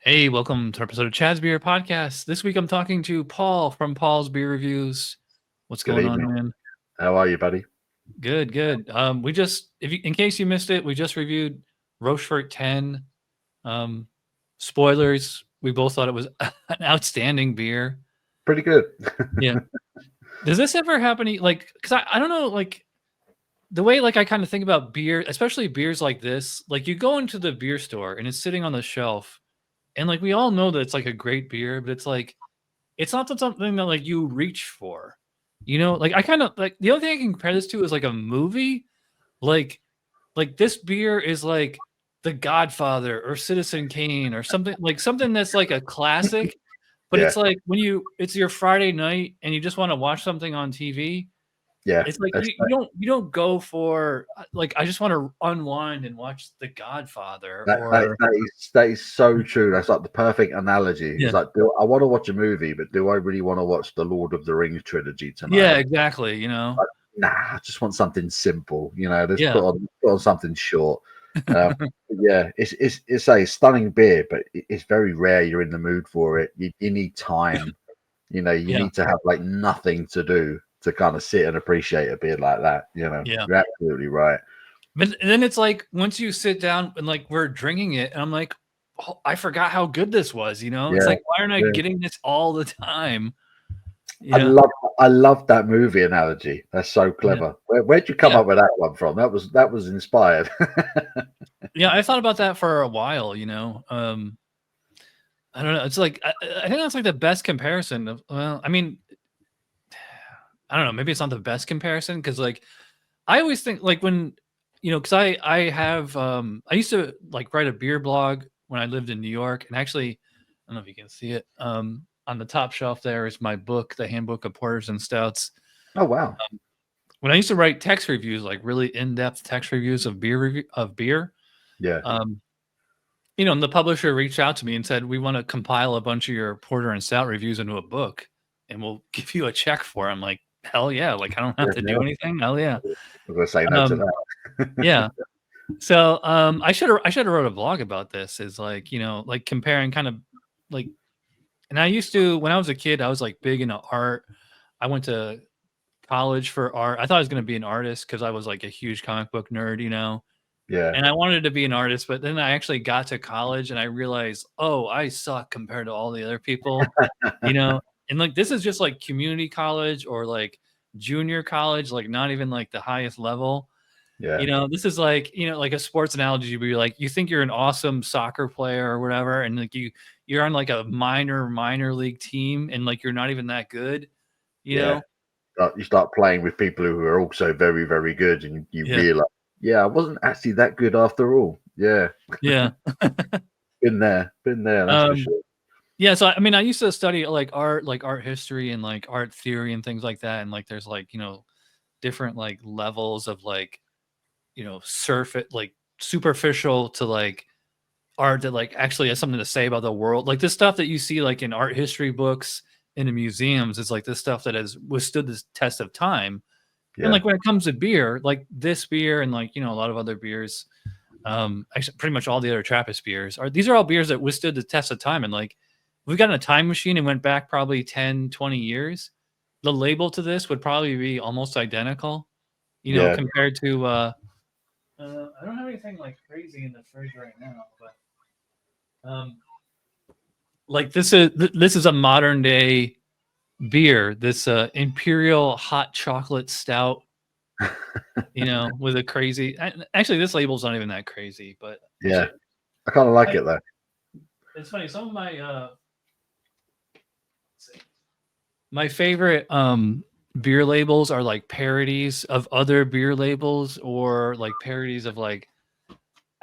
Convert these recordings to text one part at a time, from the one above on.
Hey, welcome to an episode of Chad's Beer Podcast. This week I'm talking to Paul from Paul's Beer Reviews. What's Good going on, evening. man? How are you, buddy? Good, good. We just, in case you missed it, we just reviewed Rochefort 10. Spoilers, we both thought it was an outstanding beer. Pretty good. Yeah. Does this ever happen to you? Like, because I don't know, like, the way, like, I kind of think about beer, especially beers like this, like, you go into the beer store and it's sitting on the shelf, and, like, we all know that it's, like, a great beer, but it's, like, it's not something that, like, you reach for, Like, I kinda like, the only thing I can compare this to is, like, a movie, like this beer is, like, The Godfather or Citizen Kane or something that's, like, a classic, but Yeah, it's, like, it's your Friday night and you just wanna watch something on TV, yeah. it's, like, That's you don't go for, like, I just wanna unwind and watch The Godfather that, that, or that is so true. That's like the perfect analogy. yeah. It's like, I want to watch a movie, but do I really want to watch the Lord of the Rings trilogy tonight? Yeah, exactly, Like, nah, I just want something simple. Let's Yeah. put on something short. Yeah, it's a stunning beer, but it's very rare you're in the mood for it. You need time. You Yeah, need to have like nothing to do to kind of sit and appreciate a beer like that. yeah. You're absolutely right. But then it's like once you sit down and like we're drinking it, and I'm like, oh, I forgot how good this was. It's Yeah, like, why aren't I yeah. getting this all the time? I Yeah, love I love that movie analogy. That's so yeah, clever. Where'd you come yeah, up with that one from? That was inspired. yeah. I thought about that for a while. I don't know. It's like I think that's like the best comparison. Well, I mean, I don't know. Maybe it's not the best comparison because like I always think like when because I have I used to like write a beer blog when I lived in New York, and actually I don't know if you can see it on the top shelf there is my book, The Handbook of Porters and Stouts. Oh wow. When I used to write text reviews, like really in-depth text reviews of beer, Yeah. um, and the publisher reached out to me and said, "We want to compile a bunch of your porter and stout reviews into a book, and we'll give you a check for it." I'm like, "Hell yeah! Like I don't have Yeah, to do yeah. anything. Hell yeah!" I'm gonna say no to Um, that. yeah. So I should have wrote a blog about this. Is like like comparing kind of like, and I used to when I was a kid, I was like big into art. I went to college for art. I thought I was going to be an artist because I was like a huge comic book nerd. Yeah. And I wanted to be an artist, but then I actually got to college and I realized, oh, I suck compared to all the other people, you know? And like, this is just like community college or like junior college, like not even like the highest level. Yeah. This is like, like a sports analogy where you're like, you think you're an awesome soccer player or whatever. And like you're on like a minor league team and like, you're not even that good, you Yeah. know? You start playing with people who are also very, very good, and you Yeah. realize, yeah, I wasn't actually that good after all. Yeah. Yeah. Been there, that's for Um, sure. Yeah, so I mean, I used to study like art history and like art theory and things like that, and like there's like different like levels of like surface like superficial to like art that like actually has something to say about the world. Like this stuff that you see like in art history books in the museums is like this stuff that has withstood this test of time. And Yeah. like when it comes to beer, like this beer and like a lot of other beers, actually pretty much all the other Trappist beers these are all beers that withstood the test of time. And like if we got in a time machine and went back probably 10, 20 years, the label to this would probably be almost identical, Yeah. compared to I don't have anything like crazy in the fridge right now, but like this is a modern day beer, this imperial hot chocolate stout, with a crazy actually this label's not even that crazy, but Yeah. actually I kind of like I, it though. it's funny. Some of my let's see. My favorite beer labels are like parodies of other beer labels or like parodies of like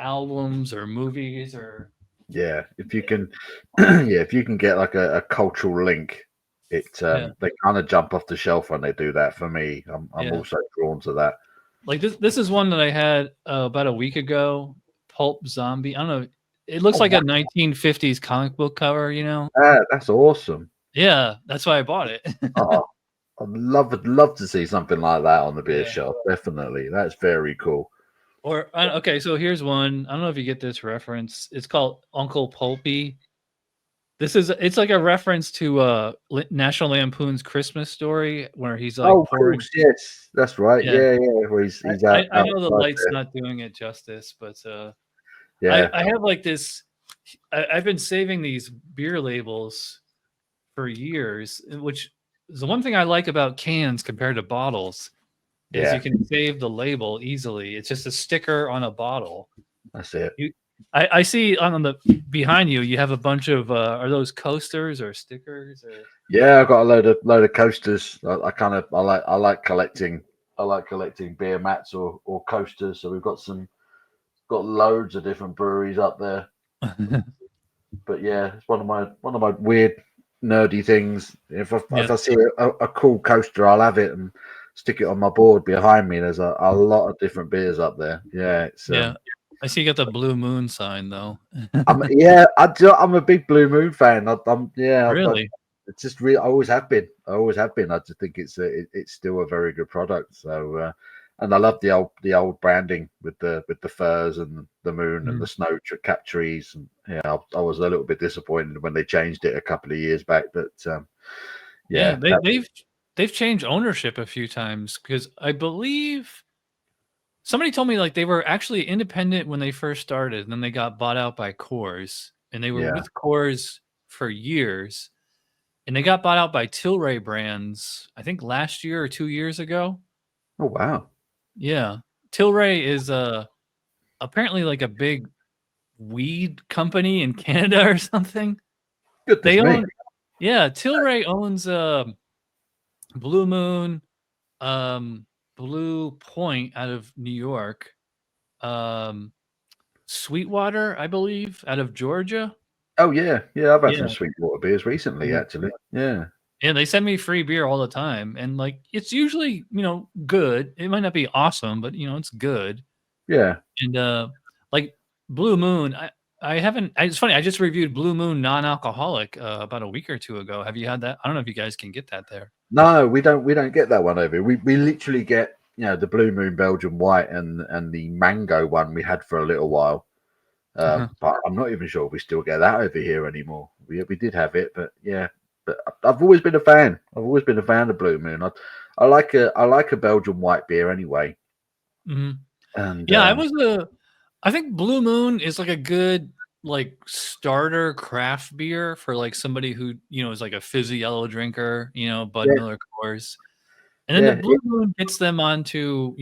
albums or movies or Yeah. If you can, yeah, if you can get like a cultural link, yeah, they kind of jump off the shelf when they do that. For me, I'm yeah. also drawn to that. Like this is one that I had about a week ago. Pulp Zombie. I don't know. It looks Oh, like wow. a 1950s comic book cover. That's awesome. Yeah, that's why I bought it. Oh, I'd love to see something like that on the beer Yeah. shelf. Definitely, that's very cool. Or okay, so here's one. I don't know if you get this reference. It's called Uncle Pulpy. It's like a reference to National Lampoon's Christmas Story where he's like Oh, of pouring. course, yes, that's right. Yeah, Yeah, yeah. Where he's out I know the outside light's there. not doing it justice, but Yeah. I have like this. I've been saving these beer labels for years, which is the one thing I like about cans compared to bottles is you Yeah, can save the label easily. It's just a sticker on a bottle. that's it. You, I see on the behind you, you have a bunch of are those coasters or stickers or? Yeah, I've got a load of coasters. I like collecting. I like collecting beer mats or coasters. So we've got loads of different breweries up there. But yeah, it's one of my weird nerdy things. Yeah, If I see a cool coaster, I'll have it and stick it on my board behind me. There's a lot of different beers up there. Yeah, it's yeah. I see you got the Blue Moon sign though. I'm a big Blue Moon fan. Really? It's just real. I always have been. I always have been. I just think it's still a very good product. So, and I love the old branding with the furs and the moon and the snow cap trees. And yeah, I was a little bit disappointed when they changed it a couple of years back. But Yeah, yeah, they've changed ownership a few times because I believe somebody told me like they were actually independent when they first started, and then they got bought out by Coors, and they were yeah. with Coors for years, and they got bought out by Tilray Brands, I think last year or 2 years ago. Oh wow, Yeah, Tilray is apparently like a big weed company in Canada or something. goodness They me. own, yeah, Tilray owns Blue Moon, um, Blue Point out of New York, um, Sweetwater, I believe, out of Georgia. Oh yeah, yeah. I've had some Yeah. Sweetwater beers recently, Mhm. actually. Yeah, Yeah, they send me free beer all the time, and, like, it's usually, good. It might not be awesome, but, it's good. yeah. And, like, Blue Moon, I haven't it's funny, I just reviewed Blue Moon non-alcoholic, about a week or 2 ago. Have you had that? I don't know if you guys can get that there. No, we don't. We don't get that one over here. We literally get the Blue Moon Belgian White and the mango one we had for a little while. Uh-huh. But I'm not even sure if we still get that over here anymore. We did have it, but yeah. But I've always been a fan. I've always been a fan of Blue Moon. I like a Belgian white beer anyway. Mhm. And Yeah, I think Blue Moon is like a good like starter craft beer for like somebody who, is like a fizzy yellow drinker, Bud yeah, Miller Coors. And then the yeah, Blue Moon gets them onto,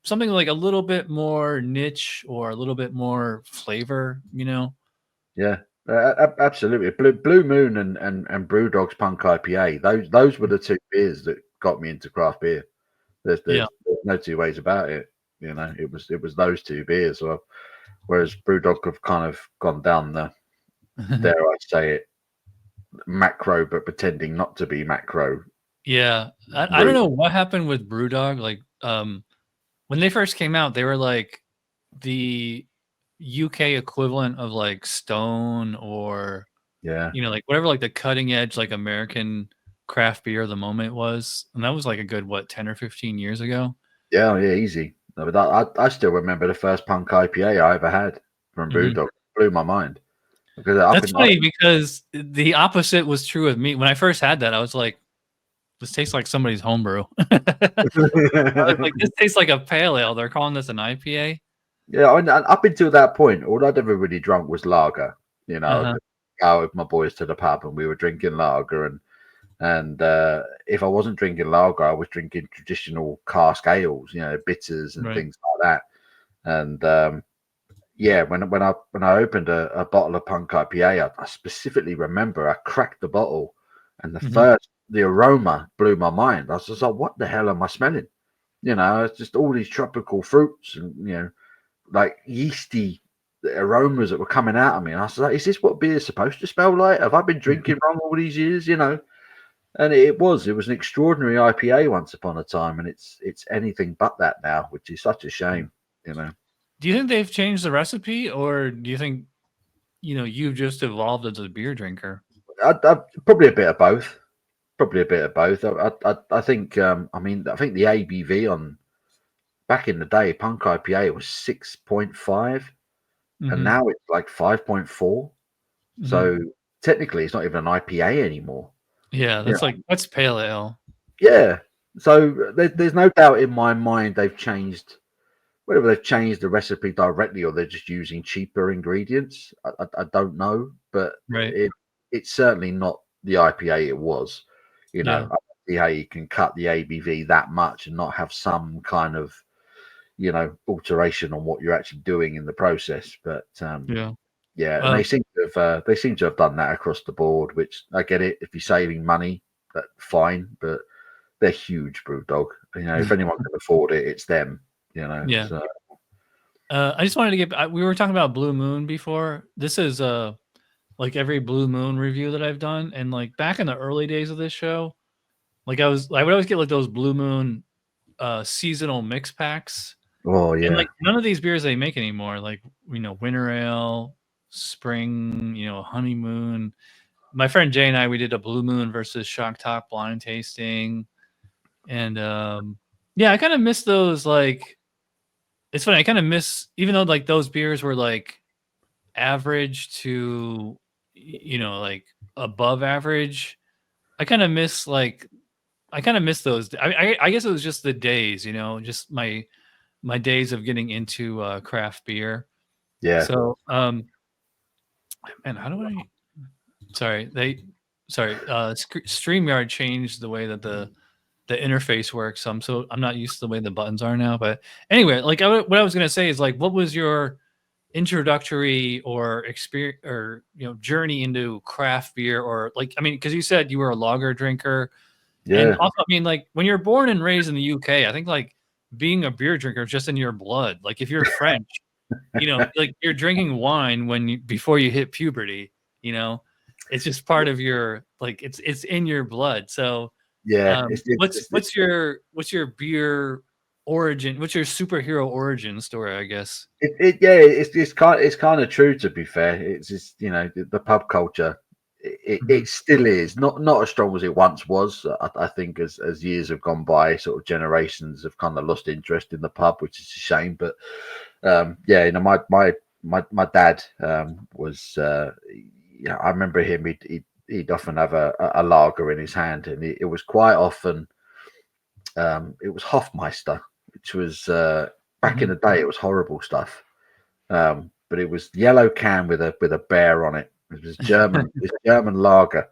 something like a little bit more niche or a little bit more flavor. yeah. Absolutely. Blue Moon and Brewdog's Punk IPA. Those were the two beers that got me into craft beer. Yeah. There's no two ways about it. It was those two beers. So, whereas Brewdog have kind of gone down the, dare I say it, macro, but pretending not to be macro Yeah. I don't route. know what happened with Brewdog. Like, when they first came out, they were like the UK equivalent of like Stone or Yeah, like whatever like the cutting edge like American craft beer of the moment was. And that was like a good 10 or 15 years ago. yeah, easy. No, but I still remember the first punk IPA I ever had from Mhm. Brewdog. Blew my mind because up That's in funny because the opposite was true with me. When I first had that, I was like, this tastes like somebody's homebrew. I was like, this tastes like a pale ale. They're calling this an IPA. yeah, and up until that point, all I'd ever really drunk was lager. Uh-huh. I'd go with my boys to the pub and we were drinking lager, and if I wasn't drinking lager, I was drinking traditional cask ales, bitters and Right. things like that. And yeah, when I opened a bottle of Punk IPA, I specifically remember I cracked the bottle, and Mhm. the aroma blew my mind. I was just like, "What the hell am I smelling?" It's just all these tropical fruits and like yeasty aromas that were coming out of me. And I was like, "Is this what beer is supposed to smell like? Have I been drinking wrong all these years?" And it was an extraordinary IPA once upon a time, and it's anything but that now, which is such a shame. Do you think they've changed the recipe, or do you think you've just evolved as a beer drinker? I probably a bit of both. Probably a bit of both. I think. I think the ABV on back in the day, Punk IPA was 6.5, and Mhm. now it's like 5.4. Mhm. So technically it's not even an IPA anymore. Yeah, Yeah. that's pale ale. Yeah. So there's no doubt in my mind they've changed, whether they've changed the recipe directly or they're just using cheaper ingredients. I don't know, but Right. it's certainly not the IPA it was. You know, Yeah. I don't see how you can cut the ABV that much and not have some kind of, you know, alteration on what you're actually doing in the process. But Yeah. yeah, and they seem to have done that across the board, which I get it. If you're saving money, that's fine, but they're huge, Brewdog. You know, if anyone can afford it, it's them. You know. Yeah. So. I just wanted to get. We were talking about Blue Moon before. This is like every Blue Moon review that I've done, and like back in the early days of this show, like I would always get like those Blue Moon seasonal mix packs. Oh And yeah. like none of these beers they make anymore, like, you know, winter ale, spring, you know, honeymoon. My friend Jay and I, we did a Blue Moon versus Shock Top blind tasting. And yeah, I kind of miss those. Like, it's funny, I kind of miss, even though like those beers were like average to, you know, like above average, I kind of miss those. I guess it was just the days, you know, just my days of getting into craft beer. Yeah. So man, how do I StreamYard changed the way that the interface works. I'm not used to the way the buttons are now. But anyway, like what I was gonna say is like, what was your introductory or experience or, you know, journey into craft beer? Or like, I mean, because you said you were a lager drinker. And Yeah. also, I mean, like when you're born and raised in the UK, I think like being a beer drinker is just in your blood. Like if you're French, you know, like you're drinking wine before you hit puberty, you know, it's just part of your, like, it's in your blood. So Yeah. what's your beer origin? What's your superhero origin story, I guess? It's kind of true, to be fair. It's just, you know, the pub culture. It still is not as strong as it once was. I think as years have gone by, sort of generations have kind of lost interest in the pub, which is a shame. But yeah, you know, my dad was, yeah, I remember him. He'd often have a lager in his hand, and it was quite often it was Hofmeister, which was back in the day. It was horrible stuff. But it was yellow can with a bear on it. It was German, it's German lager,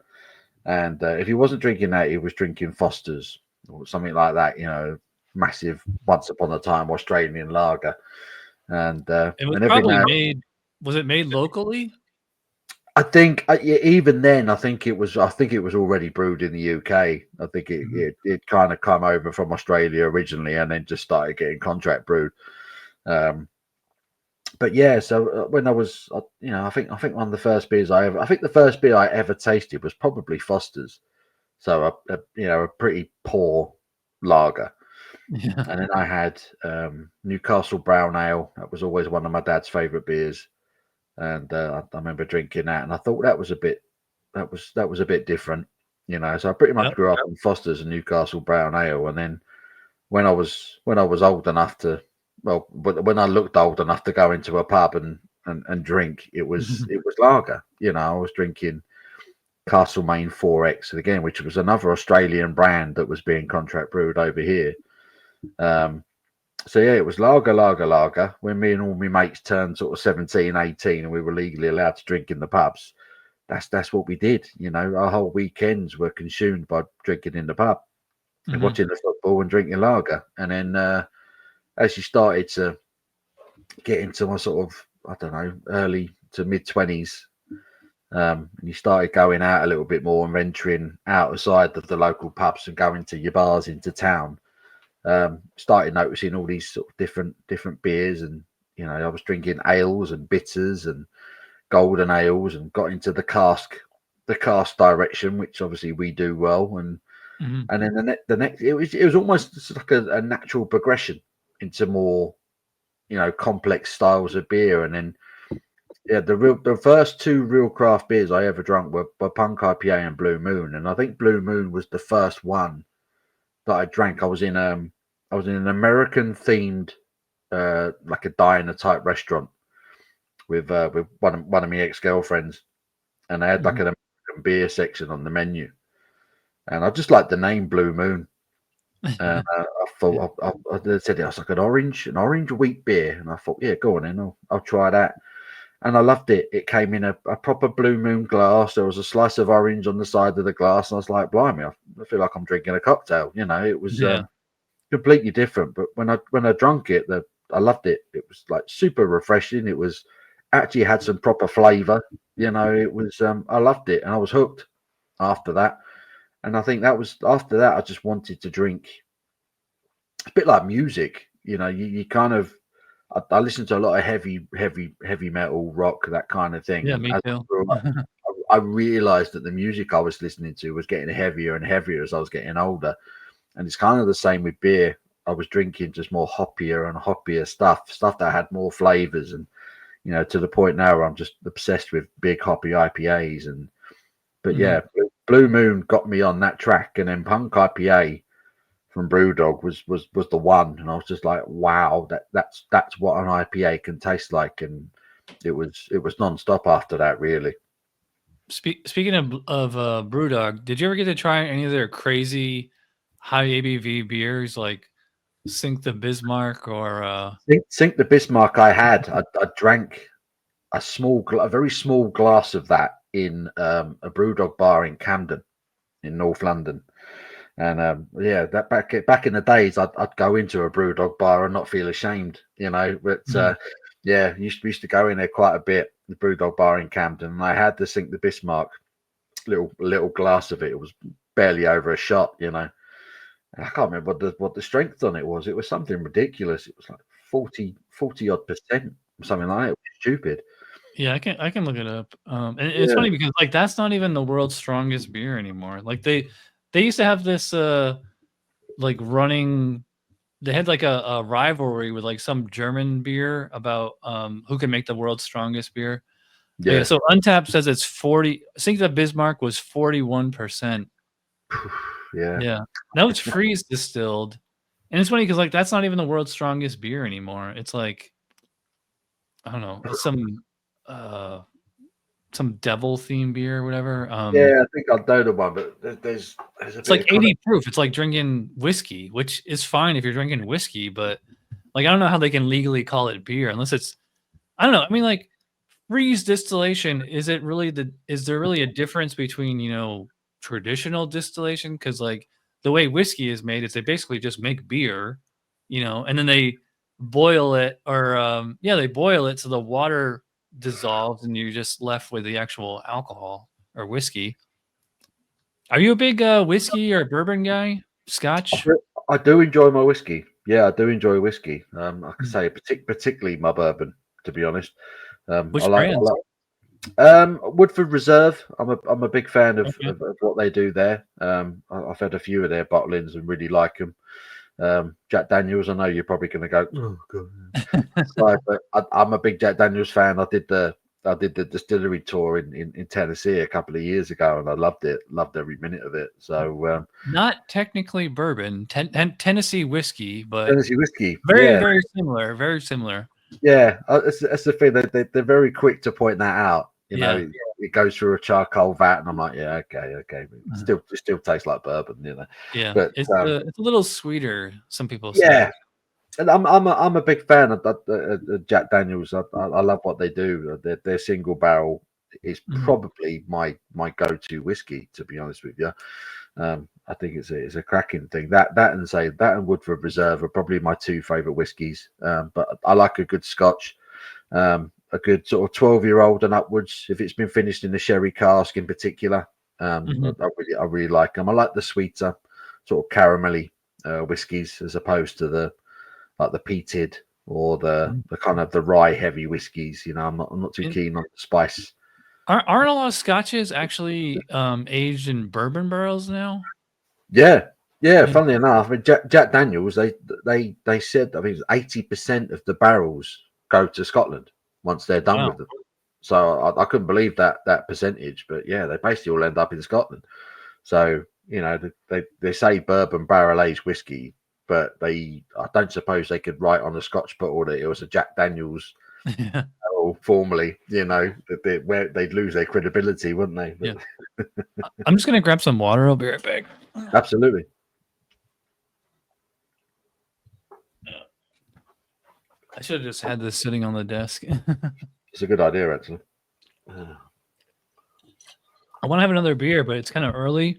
and if he wasn't drinking that, he was drinking Foster's or something like that. You know, massive once upon a time Australian lager, and It was every probably now. was it made locally? I think yeah, even then, I think it was already brewed in the UK. I think it kind of come over from Australia originally, and then just started getting contract brewed. But yeah, so when I was, you know, I think one of the first beers I think the first beer I ever tasted was probably Foster's. So you know, a pretty poor lager. Yeah. And then I had Newcastle Brown Ale. That was always one of my dad's favourite beers, and I remember drinking that, and I thought that was a bit different, you know. So I pretty much grew up on Foster's and Newcastle Brown Ale, and then when I was old enough to, well, but when I looked old enough to go into a pub and drink, it was lager. You know, I was drinking Castlemaine 4X again, which was another Australian brand that was being contract brewed over here. So yeah, it was lager. When me and all my mates turned sort of 17, 18, and we were legally allowed to drink in the pubs, that's what we did. You know, our whole weekends were consumed by drinking in the pub, and watching the football and drinking lager. And then as you started to get into my sort of, I don't know, early to mid 20s, and you started going out a little bit more and venturing outside of the local pubs and going to your bars into town. Started noticing all these sort of different beers, and you know, I was drinking ales and bitters and golden ales, and got into the cask direction, which obviously we do well. And then the next, it was almost just like a natural progression into more, you know, complex styles of beer. And then yeah, the first two real craft beers I ever drank were Punk IPA and Blue Moon, and I think Blue Moon was the first one that I drank. I was in an American themed like a diner type restaurant with one of my ex-girlfriends, and they had like an American beer section on the menu, and I just liked the name Blue Moon. And I thought I said it was like an orange wheat beer, and I thought, yeah, go on then, I'll try that. And I loved it. It came in a proper Blue Moon glass. There was a slice of orange on the side of the glass, and I was like, blimey, I feel like I'm drinking a cocktail. You know, it was completely different. But when I drank it, I loved it. It was like super refreshing. It was actually had some proper flavour. You know, it was I loved it, and I was hooked after that. And I think that was after that I just wanted to drink. It's a bit like music, you know. You kind of I listen to a lot of heavy metal, rock, that kind of thing. Yeah, And me as too. I realized that the music I was listening to was getting heavier and heavier as I was getting older. And it's kind of the same with beer. I was drinking just more hoppier and hoppier stuff that had more flavors, and you know, to the point now where I'm just obsessed with big hoppy IPAs. But yeah, Blue Moon got me on that track, and then Punk IPA from BrewDog was the one, and I was just like, wow, that's what an IPA can taste like, and it was non-stop after that, really. Speaking of BrewDog, did you ever get to try any of their crazy high ABV beers like Sink the Bismarck or Sink the Bismarck? I drank a very small glass of that in a BrewDog bar in Camden, in North London. And yeah, that back in the days, I'd go into a BrewDog bar and not feel ashamed, you know. But yeah, used to go in there quite a bit, the BrewDog bar in Camden, and I had to Sink the Bismarck, little glass of it. It was barely over a shot, you know. And I can't remember what the strength on it was. It was something ridiculous. It was like 40 odd percent, something like that. It was stupid. yeah, I can look it up. And it's funny because like that's not even the world's strongest beer anymore. Like they used to have this like running. They had like a rivalry with like some German beer about who can make the world's strongest beer. Yeah, so Untapped says it's 40. I think that Bismarck was 41%. Yeah. Now it's freeze distilled. And it's funny because like that's not even the world's strongest beer anymore. It's like I don't know, it's some devil themed beer or whatever. Yeah, I think I know the one, but there's it's like 80 proof. It's like drinking whiskey, which is fine if you're drinking whiskey, but like I don't know how they can legally call it beer unless it's I don't know. I mean, like freeze distillation, is there really a difference between, you know, traditional distillation? Because like the way whiskey is made is they basically just make beer, you know, and then they boil it or they boil it so the water dissolves and you're just left with the actual alcohol or whiskey. Are you a big whiskey or bourbon guy? Scotch? I do enjoy my whiskey. Yeah, I do enjoy whiskey. I can say particularly my bourbon, to be honest. Which brands? Woodford Reserve. I'm a big fan of what they do there. I've had a few of their bottlings and really like them. Jack Daniels. I know you're probably going to go, oh god. But I'm a big Jack Daniels fan. I did the distillery tour in Tennessee a couple of years ago, and I loved it. Loved every minute of it. So not technically bourbon, Tennessee whiskey, but Tennessee whiskey. Very similar. Very similar. Yeah, that's the thing. They're very quick to point that out. You know, it goes through a charcoal vat, and I'm like, yeah, okay. It still tastes like bourbon, you know. Yeah, but it's a little sweeter. Some people say. Yeah, and I'm a big fan of Jack Daniels. I love what they do. Their single barrel is probably my go-to whiskey, to be honest with you. I think it's a cracking thing. That and Woodford Reserve are probably my two favorite whiskies. But I like a good Scotch, a good sort of 12-year-old and upwards. If it's been finished in a sherry cask, in particular, I really like them. I like the sweeter, sort of caramelly whiskies as opposed to the peated or the kind of the rye heavy whiskies. You know, I'm not too keen on the spice. Aren't a lot of scotches actually aged in bourbon barrels now? Yeah. Funnily enough, I mean, Jack Daniels, they said I think 80% of the barrels go to Scotland once they're done with them. So I couldn't believe that percentage, but yeah, they basically all end up in Scotland. So you know, they say bourbon barrel aged whiskey, but I don't suppose they could write on a Scotch bottle that it was a Jack Daniels all formally, you know, where they'd lose their credibility, wouldn't they? Yeah. I'm just gonna grab some water. I'll be right back. Absolutely. I should have just had this sitting on the desk. It's a good idea, actually. I want to have another beer, but it's kind of early.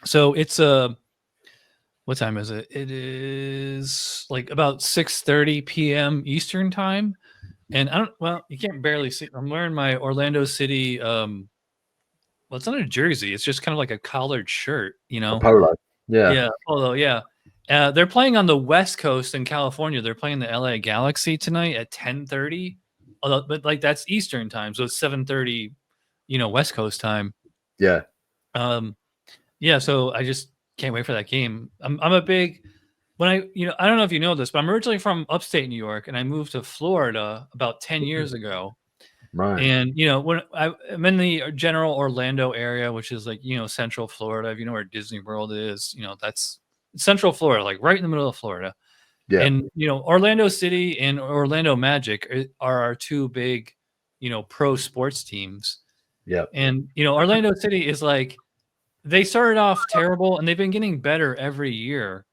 So it's what time is it? It is like about 6:30 p.m. Eastern time. And you can't barely see. I'm wearing my Orlando City well, it's not a jersey. It's just kind of like a collared shirt, you know. A polo. Yeah. Yeah, polo, yeah. They're playing on the West Coast in California. They're playing the LA Galaxy tonight at 10:30. Although, but like that's Eastern time, so it's 7:30, you know, West Coast time. Yeah. Yeah. So I just can't wait for that game. I'm a big I don't know if you know this, but I'm originally from upstate New York, and I moved to Florida about 10 years ago. Right. And you know, when I'm in the general Orlando area, which is like, you know, Central Florida. If you know where Disney World is, you know, that's Central Florida, like right in the middle of Florida. Yeah. And you know, Orlando City and Orlando Magic are our two big, you know, pro sports teams. Yeah. And you know, Orlando City is like, they started off terrible and they've been getting better every year.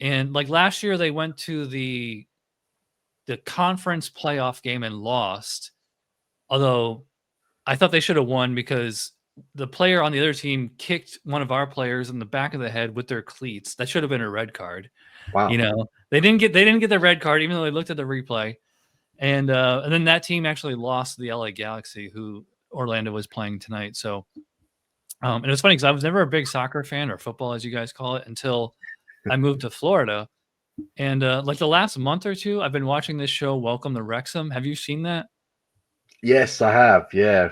And like last year, they went to the conference playoff game and lost. Although I thought they should have won because the player on the other team kicked one of our players in the back of the head with their cleats. That should have been a red card. Wow. You know, they didn't get the red card, even though they looked at the replay. And then that team actually lost to the LA Galaxy, who Orlando was playing tonight. So, and it was funny because I was never a big soccer fan, or football, as you guys call it, until I moved to Florida. And like the last month or two, I've been watching this show, Welcome to Wrexham. Have you seen that? Yes, I have. Yeah.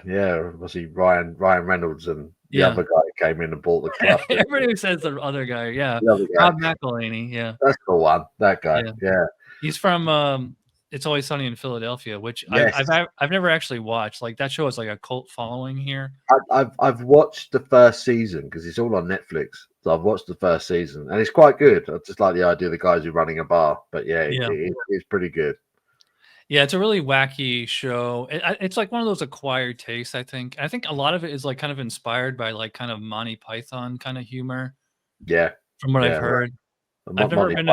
Was he Ryan Reynolds and the other guy came in and bought the club? Everybody says the other guy. Yeah. The other guy. Rob McElhenney. Yeah. That's the one. That guy. Yeah. He's from It's Always Sunny in Philadelphia, which I've never actually watched. Like that show is like a cult following here. I've watched the first season because it's all on Netflix. So I've watched the first season and it's quite good. I just like the idea of the guys who are running a bar. But it's pretty good. Yeah, it's a really wacky show. It's like one of those acquired tastes, I think. I think a lot of it is like kind of inspired by like kind of Monty Python kind of humor. Yeah. From what I've heard. I've never been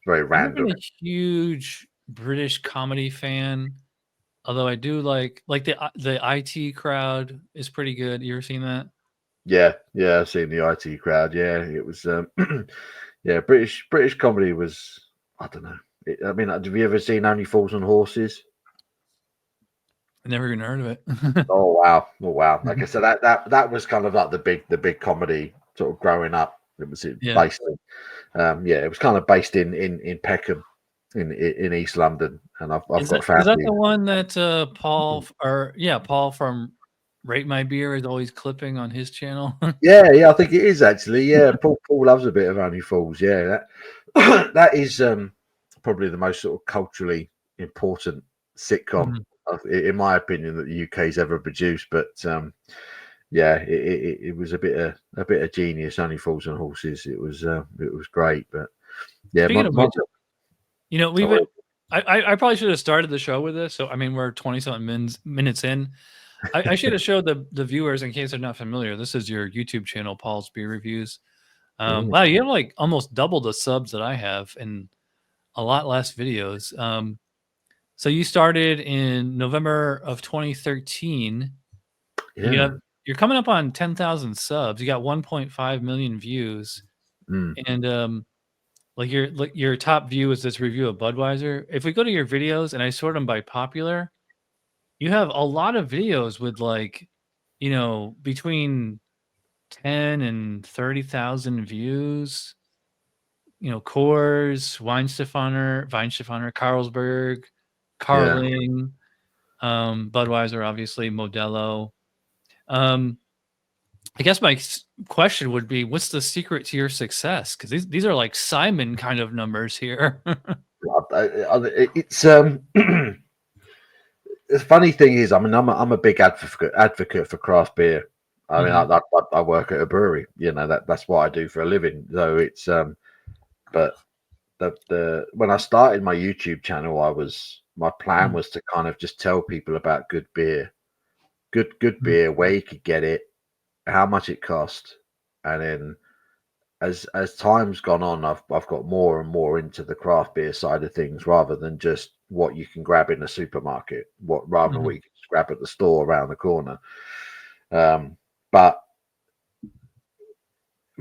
very random. I'm a huge British comedy fan. Although I do like the IT Crowd is pretty good. You ever seen that? Yeah, I've seen the IT Crowd. Yeah, it was British comedy was, I don't know. I mean, have you ever seen Only Fools and Horses? I never even heard of it. Oh wow! Like I said, that was kind of like the big comedy sort of growing up. It was based in, it was kind of based in Peckham, in East London, and I've got family. Is that the one that Paul from Rate My Beer is always clipping on his channel? yeah, I think it is actually. Yeah, Paul loves a bit of Only Fools. Yeah, that is probably the most sort of culturally important sitcom, in my opinion, that the UK's ever produced. But it was a bit of genius. Only Fools and Horses. It was great. But yeah, you know, I probably should have started the show with this. So I mean, we're 20-something minutes in. I should have showed the viewers, in case they're not familiar. This is your YouTube channel, Paul's Beer Reviews. Wow, you have like almost double the subs that I have, and a lot less videos. So you started in November of 2013. Yeah. You're coming up on 10,000 subs. You got 1.5 million views, and like your top view is this review of Budweiser. If we go to your videos and I sort them by popular, you have a lot of videos with like, you know, between 10 and 30,000 views. You know, Coors, Weinstefaner, Carlsberg, Carling, Budweiser, obviously, Modelo. I guess my question would be, what's the secret to your success? Because these are like Simon kind of numbers here. It's the funny thing is, I mean, I'm a big advocate for craft beer. I mean, I work at a brewery. You know, that's what I do for a living. So it's but the when I started my YouTube channel, I was my plan was to kind of just tell people about good beer, good beer, where you could get it, how much it cost, and then as time's gone on, I've got more and more into the craft beer side of things rather than just what you can grab in a supermarket, rather than what you can just grab at the store around the corner. But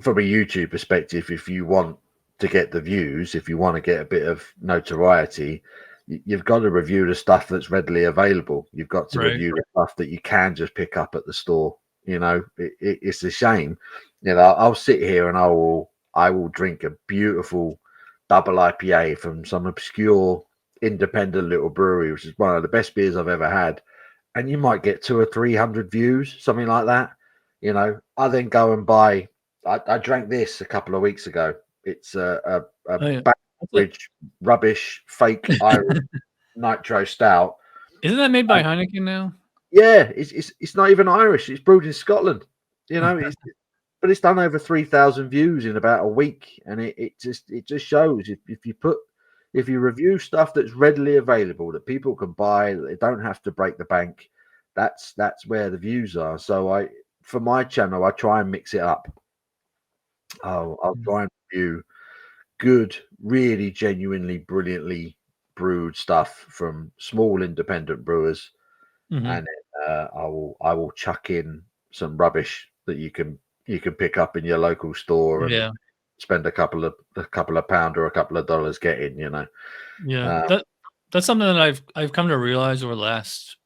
from a YouTube perspective, if you want to get the views, if you want to get a bit of notoriety, you've got to review the stuff that's readily available. You've got to review the stuff that you can just pick up at the store. You know, it's a shame. You know, I'll sit here and I will drink a beautiful double IPA from some obscure independent little brewery, which is one of the best beers I've ever had, and you might get 200 or 300 views, something like that. You know, I then go and buy. I drank this a couple of weeks ago. It's a Backbridge rubbish fake Irish nitro stout. Isn't that made by Heineken now? Yeah, it's not even Irish. It's brewed in Scotland. You know, but it's done over 3,000 views in about a week, and it just shows if you review stuff that's readily available that people can buy, that they don't have to break the bank. That's where the views are. So for my channel, I try and mix it up. I'll try and review good, really genuinely, brilliantly brewed stuff from small independent brewers, and then I will chuck in some rubbish that you can pick up in your local store and spend a couple of pound or a couple of dollars getting. You know, that's something that I've come to realize over the last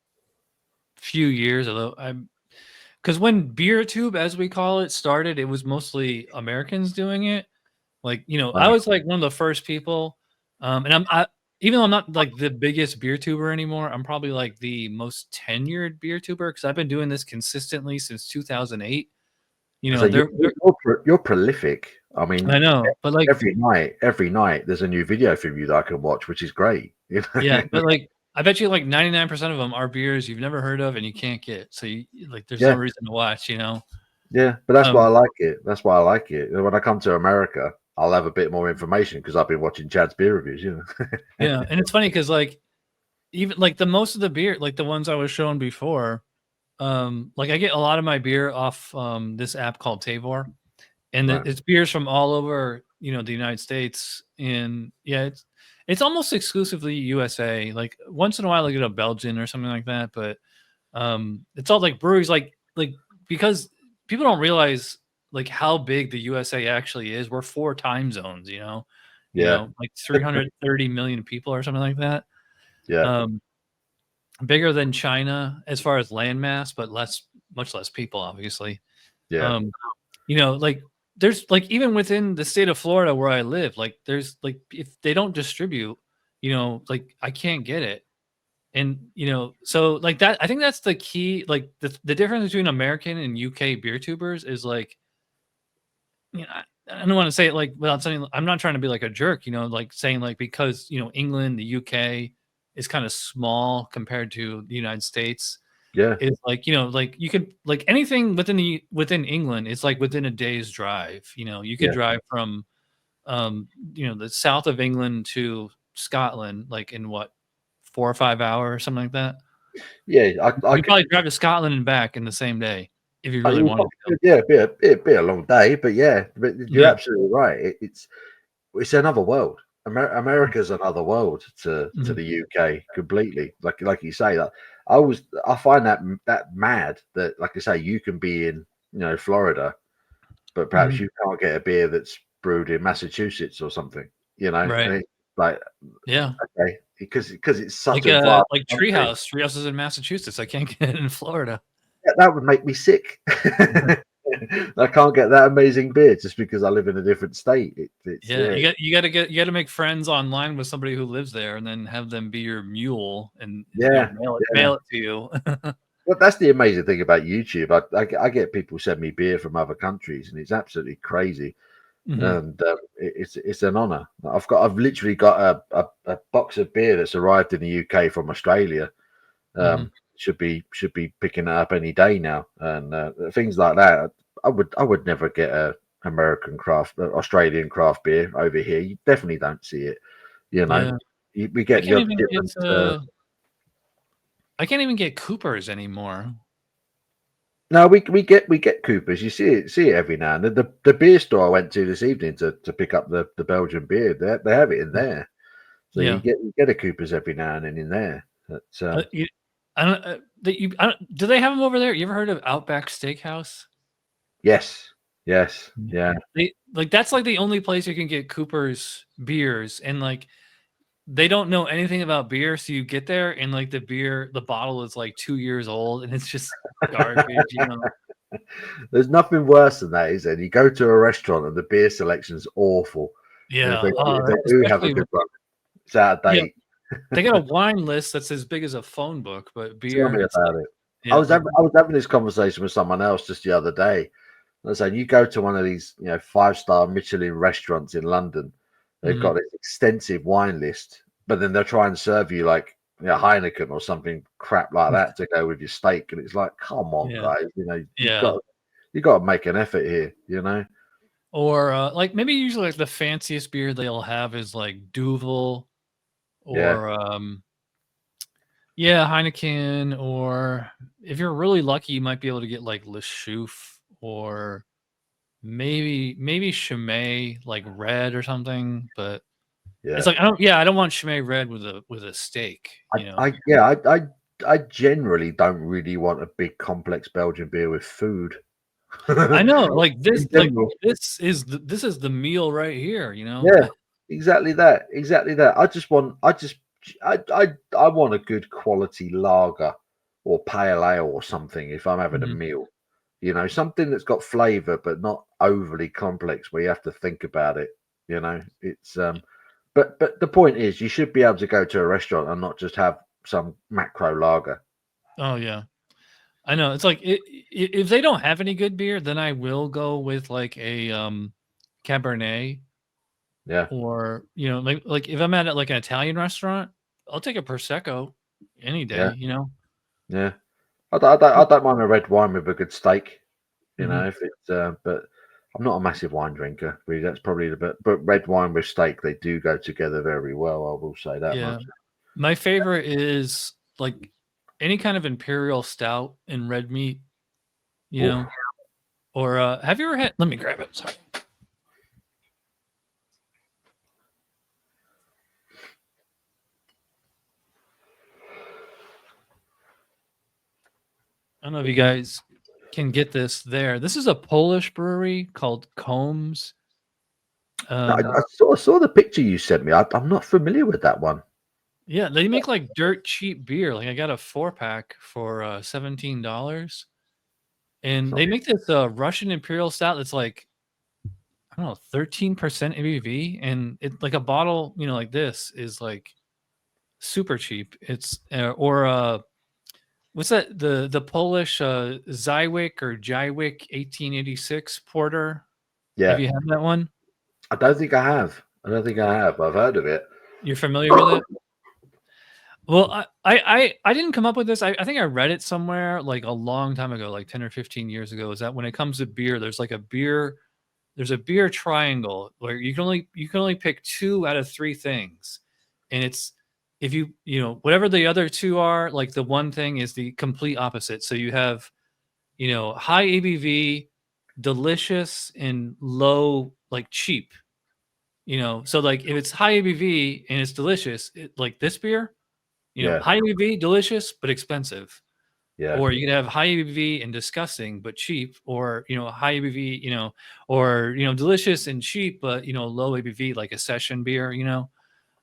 few years. Although because when BeerTube, as we call it, started, it was mostly Americans doing it. Like, you know, I was like one of the first people, and even though I'm not like the biggest beer tuber anymore, I'm probably like the most tenured beer tuber because I've been doing this consistently since 2008. You know, you're prolific. I mean, I know, but like every night there's a new video from you that I can watch, which is great. You know? Yeah, but like I bet you like 99% of them are beers you've never heard of and you can't get. So you like there's no reason to watch, you know. Yeah, but that's why I like it. That's why I like it. When I come to America, I'll have a bit more information because I've been watching Chad's beer reviews, you know. Yeah, and it's funny because like even like the most of the beer, like the ones I was showing before, like I get a lot of my beer off this app called Tavour, and it's beers from all over, you know, the United States, and yeah, it's almost exclusively USA. Like once in a while I get a Belgian or something like that, but it's all like breweries like because people don't realize like how big the USA actually is. We're 4 time zones, you know. You know, like 330 million people or something like that. Yeah. Bigger than China as far as landmass, but much less people, obviously. Yeah. You know, like there's like even within the state of Florida where I live, like there's like if they don't distribute, you know, like I can't get it. And you know, so like that, I think that's the key. Like the difference between American and UK beer tubers is like, you know, I don't want to say it like without saying I'm not trying to be like a jerk, you know, like saying like because you know England, the UK is kind of small compared to the United States. Yeah, it's like, you know, like you could like anything within England is like within a day's drive. You know, you could drive from you know, the south of England to Scotland like in what 4 or 5 hours or something like that. Yeah, you probably drive to Scotland and back in the same day if you really wanted to. Yeah, it'd be a long day, but you're absolutely right. It's another world. America's another world to the UK completely. Like you say, that I find that mad that, like I say, you can be in, you know, Florida, but perhaps you can't get a beer that's brewed in Massachusetts or something. You know, right? And it's like, okay, because it's such like a vast Treehouse. Treehouse is in Massachusetts. I can't get it in Florida. Yeah, that would make me sick. I can't get that amazing beer just because I live in a different state. You got to make friends online with somebody who lives there, and then have them be your mule and mail it to you. Well, that's the amazing thing about YouTube. I get people send me beer from other countries, and it's absolutely crazy. And it's an honor. I've literally got a box of beer that's arrived in the UK from Australia. Should be picking it up any day now, and things like that. I would never get a Australian craft beer over here. You definitely don't see it, you know. We get the different. I can't even get Coopers anymore. No, we get Coopers. You see it every now and then. The beer store I went to this evening to pick up the Belgian beer, they have it in there. So you get a Coopers every now and then in there. But, do they have them over there? You ever heard of Outback Steakhouse? Yes, yeah. That's like the only place you can get Cooper's beers, and like they don't know anything about beer, so you get there and like the bottle is like 2 years old and it's just garbage, you know. There's nothing worse than that, is there? You go to a restaurant and the beer selection's awful. Yeah, if they do have a good one, it's out of date. Yeah. They got a wine list that's as big as a phone book, but beer. Tell me about it. Yeah, I was having this conversation with someone else just the other day. I was saying, you go to one of these, 5-star Michelin restaurants in London, they've got this extensive wine list, but then they'll try and serve you like Heineken or something crap like that to go with your steak, and it's like, come on, guys, you got to make an effort here, Or like maybe usually like the fanciest beer they'll have is like Duvel, or Heineken, or if you're really lucky, you might be able to get like Le Chouffe, or maybe Chimay, like red or something. But it's like I don't want Chimay red with a steak. I generally don't really want a big complex Belgian beer with food. I know, like this is the meal right here, Yeah, exactly that. I want a good quality lager or pale ale or something if I'm having a meal. Something that's got flavor but not overly complex where you have to think about it. It's but the point is, you should be able to go to a restaurant and not just have some macro lager. Oh yeah, I know. It's like if they don't have any good beer, then I will go with like a Cabernet. Yeah. Or like if I'm at like an Italian restaurant, I'll take a Prosecco any day. Yeah. I don't mind a red wine with a good steak. If it's but I'm not a massive wine drinker. Really, that's probably but red wine with steak, they do go together very well. I will say that much. My favorite is like any kind of imperial stout in red meat. Or have you ever had? Let me grab it. Sorry. I don't know if you guys can get this there. This is a Polish brewery called Combs. I saw the picture you sent me. I'm not familiar with that one. Yeah, they make like dirt cheap beer. Like I got a 4-pack for $17, and they make this Russian Imperial Stout that's like, I don't know, 13% ABV, and it's like a bottle, like this is like super cheap. It's what's that? The Polish 𝗕𝗘𝗥 or 𝗕𝗘𝗥 1886 porter. Yeah. Have you had that one? I don't think I have. I've heard of it. You're familiar with it? Well, I didn't come up with this. I think I read it somewhere like a long time ago, like 10 or 15 years ago, is that when it comes to beer, there's a beer triangle where you can only pick 2 out of 3 things. And it's, if whatever the other 2 are, like the one thing is the complete opposite. So you have, high ABV, delicious, and low, like cheap. So like if it's high ABV and it's delicious, like this beer, high ABV, delicious but expensive. Yeah. Or you can have high ABV and disgusting but cheap, or high ABV, or delicious and cheap but low ABV, like a session beer.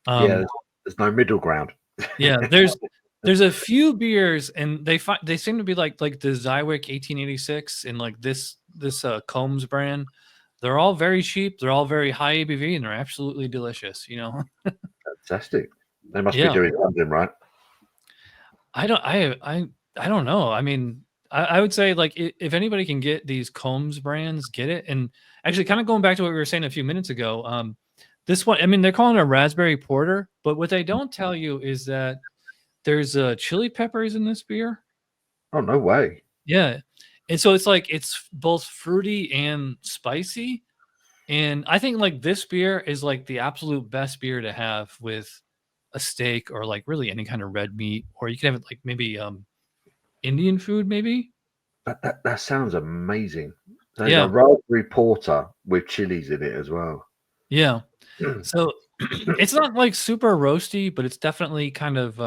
There's no middle ground. Yeah, there's a few beers, and they seem to be like the 𝗕𝗘𝗥 1886 and like this Combs brand. They're all very cheap. They're all very high ABV, and they're absolutely delicious. Fantastic. They must be doing something right. I don't know. I mean, I would say like if anybody can get these Combs brands, get it. And actually, kind of going back to what we were saying a few minutes ago, this one, I mean, they're calling it a raspberry porter, but what they don't tell you is that there's chili peppers in this beer. Oh, no way. Yeah. And so it's like, it's both fruity and spicy. And I think like this beer is like the absolute best beer to have with a steak or like really any kind of red meat, or you can have it like maybe Indian food, maybe. That sounds amazing. There's a Yeah, raspberry porter with chilies in it as well. yeah. So it's not like super roasty, but it's definitely kind of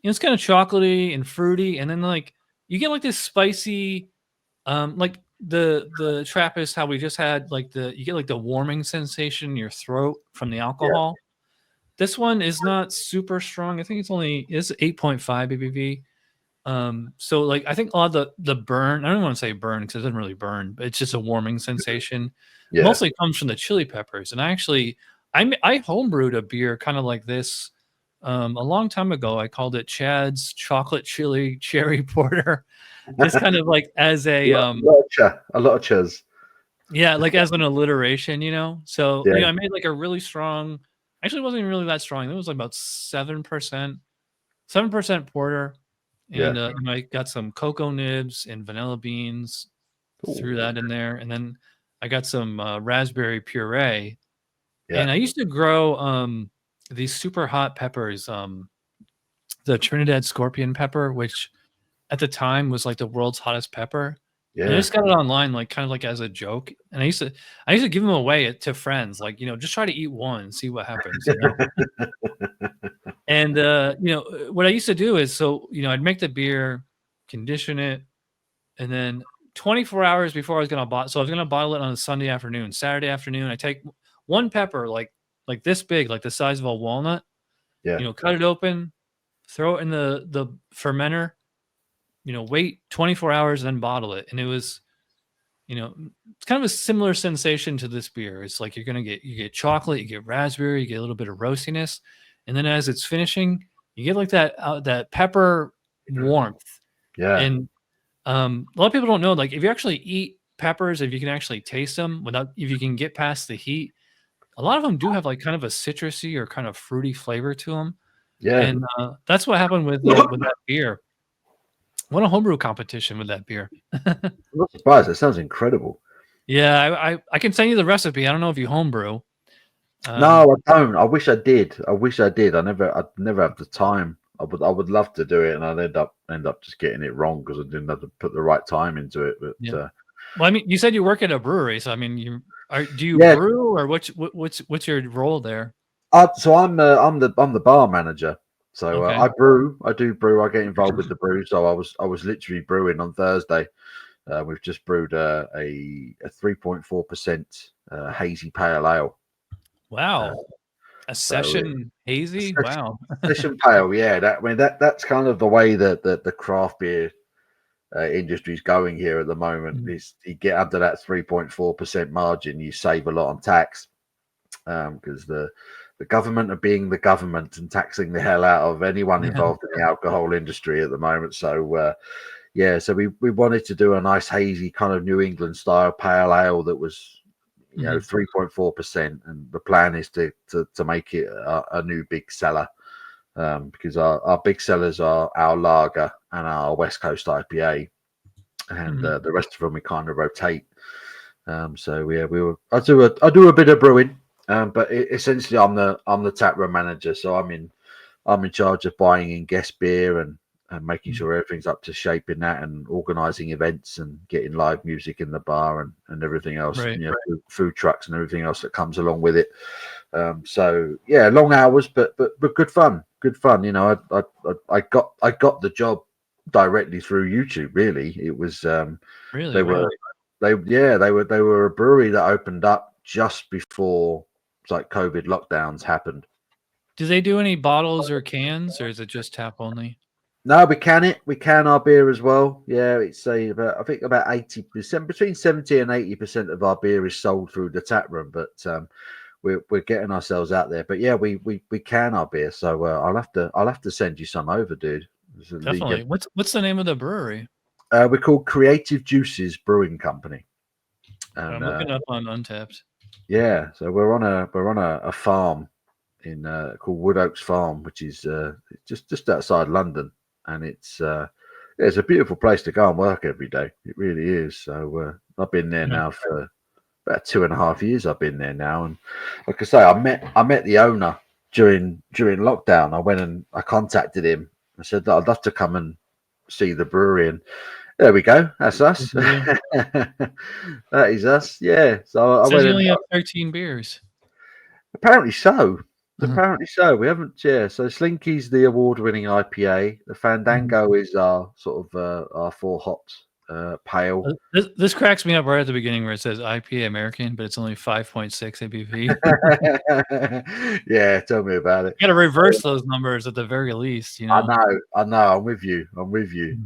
it's kind of chocolatey and fruity, and then like you get like this spicy, like the Trappist, how we just had like you get like the warming sensation in your throat from the Yeah, alcohol. This one is not super strong. I think it's 8.5 ABV. So like I think a lot of the burn, I don't want to say burn because it doesn't really burn, but it's just a warming sensation. yeah. Mostly comes from the chili peppers. And I homebrewed a beer kind of like this a long time ago. I called it Chad's Chocolate Chili Cherry Porter. Just kind of like as a A lot of chaz. yeah, like as an alliteration, you know. So Yeah, I made like a really strong, actually it wasn't even really that strong. It was like about 7% porter. yeah. And I got some cocoa nibs and vanilla beans, threw Ooh, that in there, and then I got some raspberry puree. yeah, And I used to grow these super hot peppers, the Trinidad scorpion pepper, which at the time was like the world's hottest pepper. And I yeah. just got it online, like kind of like as a joke. And I used to give them away to friends, like just try to eat one and see what happens, you know. And what I used to do is I'd make the beer, condition it, and then 24 hours before I was gonna bottle it on a Sunday afternoon. Saturday afternoon, I take one pepper like this big, like the size of a walnut, Yeah, cut it open, throw it in the fermenter, wait 24 hours, then bottle it. And it was, it's kind of a similar sensation to this beer. It's like you get chocolate, you get raspberry, you get a little bit of roastiness, and then as it's finishing, you get like that pepper warmth. yeah, And a lot of people don't know, like if you actually eat peppers, if you can actually taste them if you can get past the heat, a lot of them do have like kind of a citrusy or kind of fruity flavor to them. yeah. And that's what happened with that beer. Won a homebrew competition with that beer. I'm not surprised. It sounds incredible. Yeah, I can send you the recipe. I don't know if you homebrew. No, I don't. I wish I did. I'd never have the time. I would love to do it, and I'd end up just getting it wrong because I didn't have to put the right time into it. But Yeah. Well, I mean, you said you work at a brewery, so I mean, do you yeah. brew, or what's your role there? So I'm the bar manager. So Okay. I brew. I do brew. I get involved with the brew. So I was literally brewing on Thursday. We've just brewed a 3.4% hazy pale ale. Wow. A So session hazy? Wow. session pale, yeah. That's kind of the way that the craft beer industry is going here at the moment. Mhm. Is you get under that 3.4% margin, you save a lot on tax because the government are being the government and taxing the hell out of anyone Yeah. involved in the alcohol industry at the moment. So yeah, so we wanted to do a nice hazy kind of New England style pale ale that was 3.4%, and the plan is to make it a new big seller because our big sellers are our lager and our West Coast IPA, and Mhm. the rest of them we kind of rotate. So yeah, I do a bit of brewing, but essentially I'm the tap room manager, so I'm in charge of buying in guest beer and making Mhm. sure everything's up to shape in that, and organizing events and getting live music in the bar and everything else, Right. food trucks and everything else that comes along with it. So yeah, long hours, but good fun. Good fun. I got the job directly through YouTube. Really, it was Really? they Wow. were they were a brewery that opened up just before like COVID lockdowns happened. Do they do any bottles or cans, or is it just tap only? No, we can it. We can our beer as well. Yeah, it's I think about 80%, between 70 and 80% of our beer is sold through the tap room, but we're getting ourselves out there. But yeah, we can our beer. So I'll have to send you some over, dude. Definitely. What's the name of the brewery? We're called Creative Juices Brewing Company, I'm and looking up on Untapped. yeah, so we're on a farm in called Wood Oaks Farm, which is just outside London, and it's a beautiful place to go and work every day. It really is. So I've been there Yeah. now for about 2.5 years. I've been there now, and like I say, I met the owner during lockdown, I went and I contacted him. I said that I'd love to come and see the brewery, and there we go. That's us. That is us. Yeah. So I It says went you and only have 13 beers. apparently so. Apparently so. We haven't. Yeah. So Slinky's the award-winning IPA. The Fandango is our sort of our 4 hops pale. This cracks me up right at the beginning where it says IPA American, but it's only 5.6 ABV. Yeah, tell me about it. You got to reverse those numbers at the very least, you know. I know. I'm with you.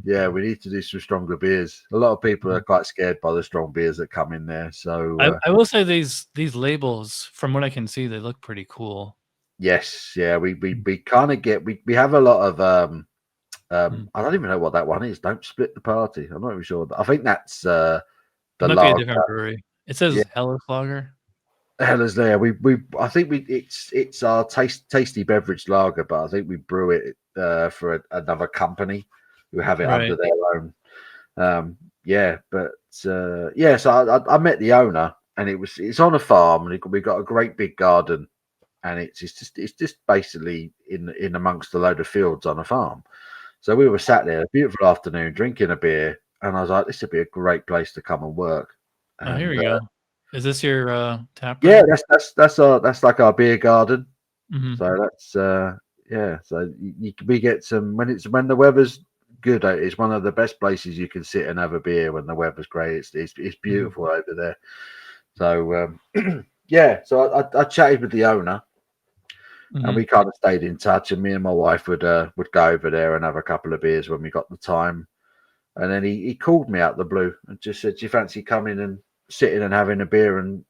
Yeah, we need to do some stronger beers. A lot of people are quite scared by the strong beers that come in there. So I will say these labels, from what I can see, they look pretty cool. yes, yeah, we kind of get we have a lot of I don't even know what that one is. Don't split the party. I'm not even sure. I think that's the It might lager. be a different brewery. It says Hellas Lager. Hellas there. I think it's our tasty beverage lager, but I think we brew it for another company who have it under their own. So I met the owner, and it's on a farm, and we got a great big garden, and it's just basically in amongst a load of fields on a farm. So we were sat there, a beautiful afternoon, drinking a beer, and I was like, this would be a great place to come and work. Oh, here we go. Is this your tap room? Yeah, that's like our beer garden. So that's So we get some when the weather's good. It's one of the best places you can sit and have a beer when the weather's great. It's beautiful over there. So so I chatted with the owner, and we kind of stayed in touch. And me and my wife would go over there and have a couple of beers when we got the time. And then he called me out the blue and just said, "Do you fancy coming and sitting and having a beer and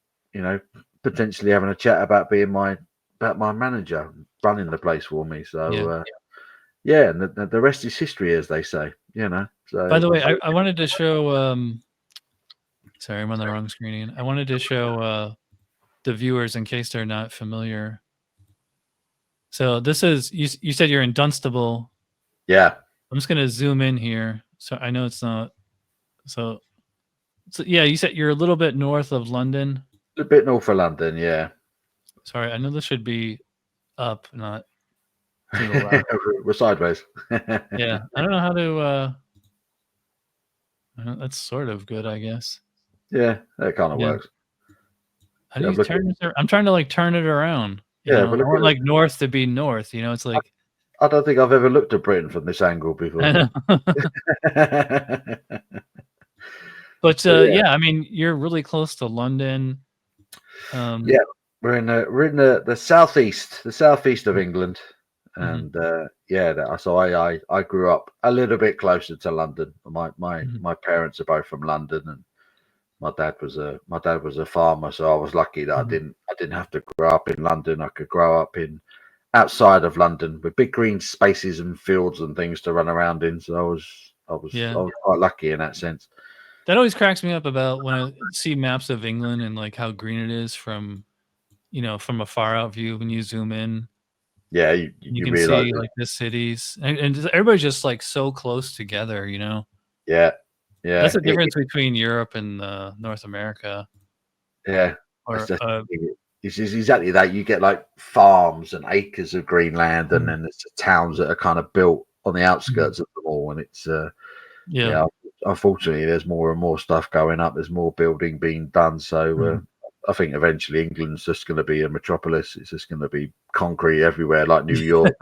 potentially having a chat about being my manager, running the place for me?" So and the rest is history, as they say. So by the way, I wanted to show sorry, I'm on the wrong screen again. I wanted to show the viewers in case they're not familiar. So this is you said you're in Dunstable. Yeah, I'm just gonna zoom in here, so I know it's not. So yeah, you said you're a little bit north of London. A bit north of London, yeah. Sorry, I know this should be up, not to the left. We're sideways. Yeah, I don't know how to. That's sort of good, I guess. Yeah, that kind of works. How do you turn this around? I'm trying to turn it around. I want like north to be north. It's like I don't think I've ever looked at Britain from this angle before. But I mean, you're really close to London. We're in the southeast of England, and so I grew up a little bit closer to London. My parents are both from London, and my dad was a farmer, so I was lucky that I didn't have to grow up in London. I could grow up outside of London with big green spaces and fields and things to run around in. So I was quite lucky in that sense. That always cracks me up about when I see maps of England and like how green it is from a far out view when you zoom in. Yeah, you can see like the cities and everybody's just like so close together. Yeah. That's the difference between Europe and North America. Yeah, it's exactly that. You get like farms and acres of green land, and then there's the towns that are kind of built on the outskirts of them all. And it's unfortunately, there's more and more stuff going up. There's more building being done. So I think eventually England's just going to be a metropolis. It's just going to be concrete everywhere, like New York.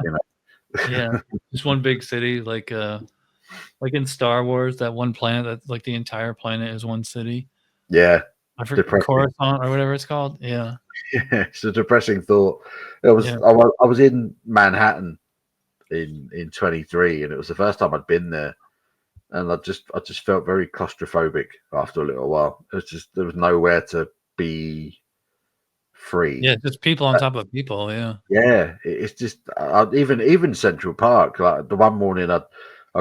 Yeah, just one big city, like in Star Wars, that one planet that like the entire planet is one city. Yeah, I forget Coruscant or whatever it's called. Yeah, it's a depressing thought. I was in Manhattan in 23, and it was the first time I'd been there, and I just felt very claustrophobic after a little while. There was nowhere to be free. Yeah, just people on top of people. Yeah, it's just even Central Park. Like the one morning, I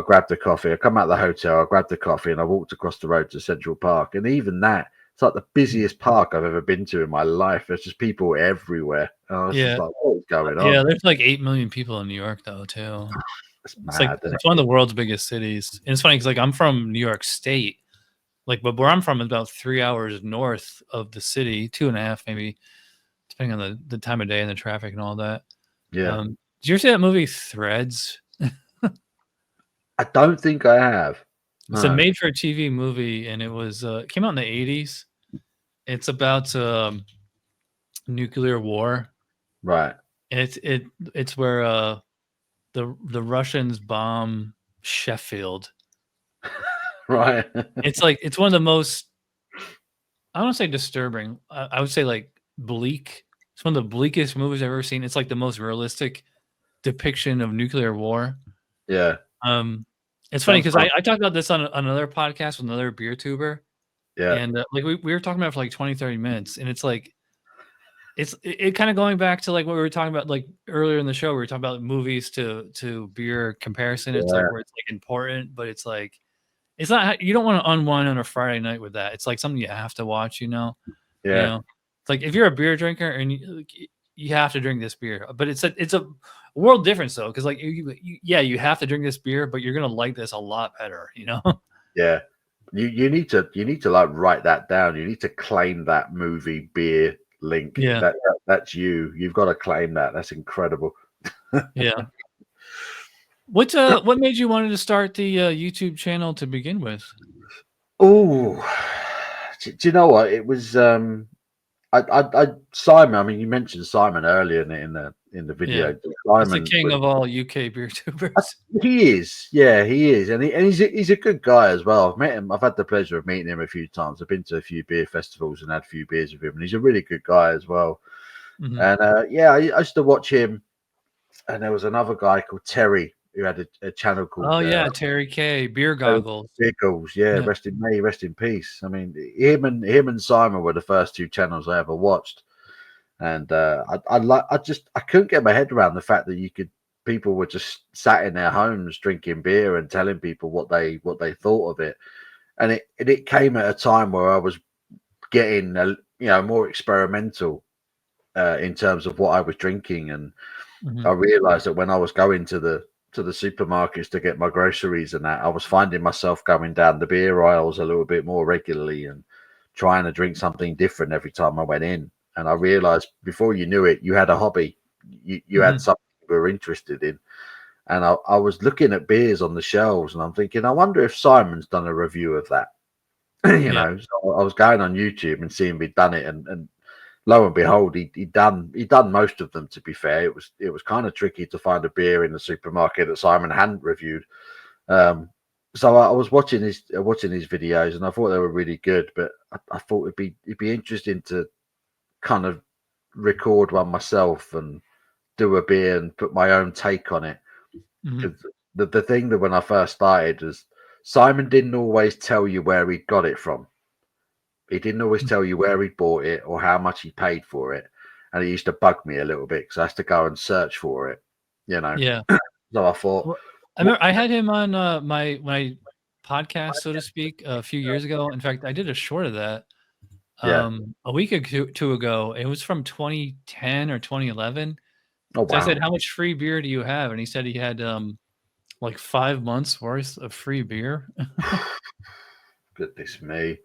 grabbed a coffee. I come out of the hotel, I grabbed a coffee, and I walked across the road to Central Park. And even that, it's like the busiest park I've ever been to in my life. There's just people everywhere. And I was just like, what's going on? Yeah, there's like 8 million people in New York, though, too. It's one of the world's biggest cities. And it's funny because, like, I'm from New York State. Like, but where I'm from is about 3 hours north of the city, 2.5 maybe, depending on the time of day and the traffic and all that. Yeah. Did you ever see that movie Threads? I don't think I have. It's a No. made-for-TV movie, and it came out in the 80s. It's about nuclear war. Right. And it's where the Russians bomb Sheffield. Right. It's one of the most, I don't want to say disturbing. I would say like bleak. It's one of the bleakest movies I've ever seen. It's like the most realistic depiction of nuclear war. Yeah. It's funny because Sounds I talked about this on another podcast with another beer tuber, Yeah. and like we were talking about it for like 20-30 minutes, and it's like it kind of going back to like what we were talking about like earlier in the show. We were talking about movies to beer comparison. It's like Yeah. where it's like important, but it's like it's not. You don't want to unwind on a Friday night with that. It's like something you have to watch. You know. Yeah. It's like if you're a beer drinker and you have to drink this beer, but it's a world difference though, because like you have to drink this beer, but you're gonna like this a lot better. You know. Yeah. You need to like write that down. You need to claim that movie beer link. Yeah. That's you. You've got to claim that. That's incredible. Yeah. What made you wanted to start the YouTube channel to begin with? Oh, do you know what? It was Simon. I mean, you mentioned Simon earlier in the video. Yeah. Simon, He's the king of all UK beer tubers. he is, yeah, he is, and he's a good guy as well. I've met him. I've had the pleasure of meeting him a few times. I've been to a few beer festivals and had a few beers with him, and he's a really good guy as well. Mhm. And yeah, I used to watch him. And there was another guy called Terry who had a channel called Terry K, Beer Goggles. Goggles, yeah. Rest in May, rest in peace. I mean, him and Simon were the first two channels I ever watched, and I couldn't get my head around the fact that people were just sat in their homes drinking beer and telling people what they thought of it, and it came at a time where I was getting more experimental in terms of what I was drinking, and I realized that when I was going to the supermarkets to get my groceries and that, I was finding myself going down the beer aisles a little bit more regularly and trying to drink something different every time I went in. And I realized before you knew it, you had a hobby. You had something you were interested in. And I was looking at beers on the shelves and I'm thinking, I wonder if Simon's done a review of that. you know, so I was going on YouTube and seeing he'd done it, and lo and behold, he'd done most of them. To be fair, it was kind of tricky to find a beer in the supermarket that Simon hadn't reviewed. So I was watching his videos, and I thought they were really good. But I thought it'd be interesting to kind of record one myself and do a beer and put my own take on it. Because the thing that when I first started was Simon didn't always tell you where he got it from. He didn't always tell you where he bought it or how much he paid for it. And it used to bug me a little bit because I had to go and search for it, you know. Yeah. So I thought, I remember I had him on my podcast, so to speak, a few years ago. In fact, I did a short of that a week or two ago. It was from 2010 or 2011. oh wow. So I said, "How much free beer do you have?" And he said he had like 5 months worth of free beer. Goodness me.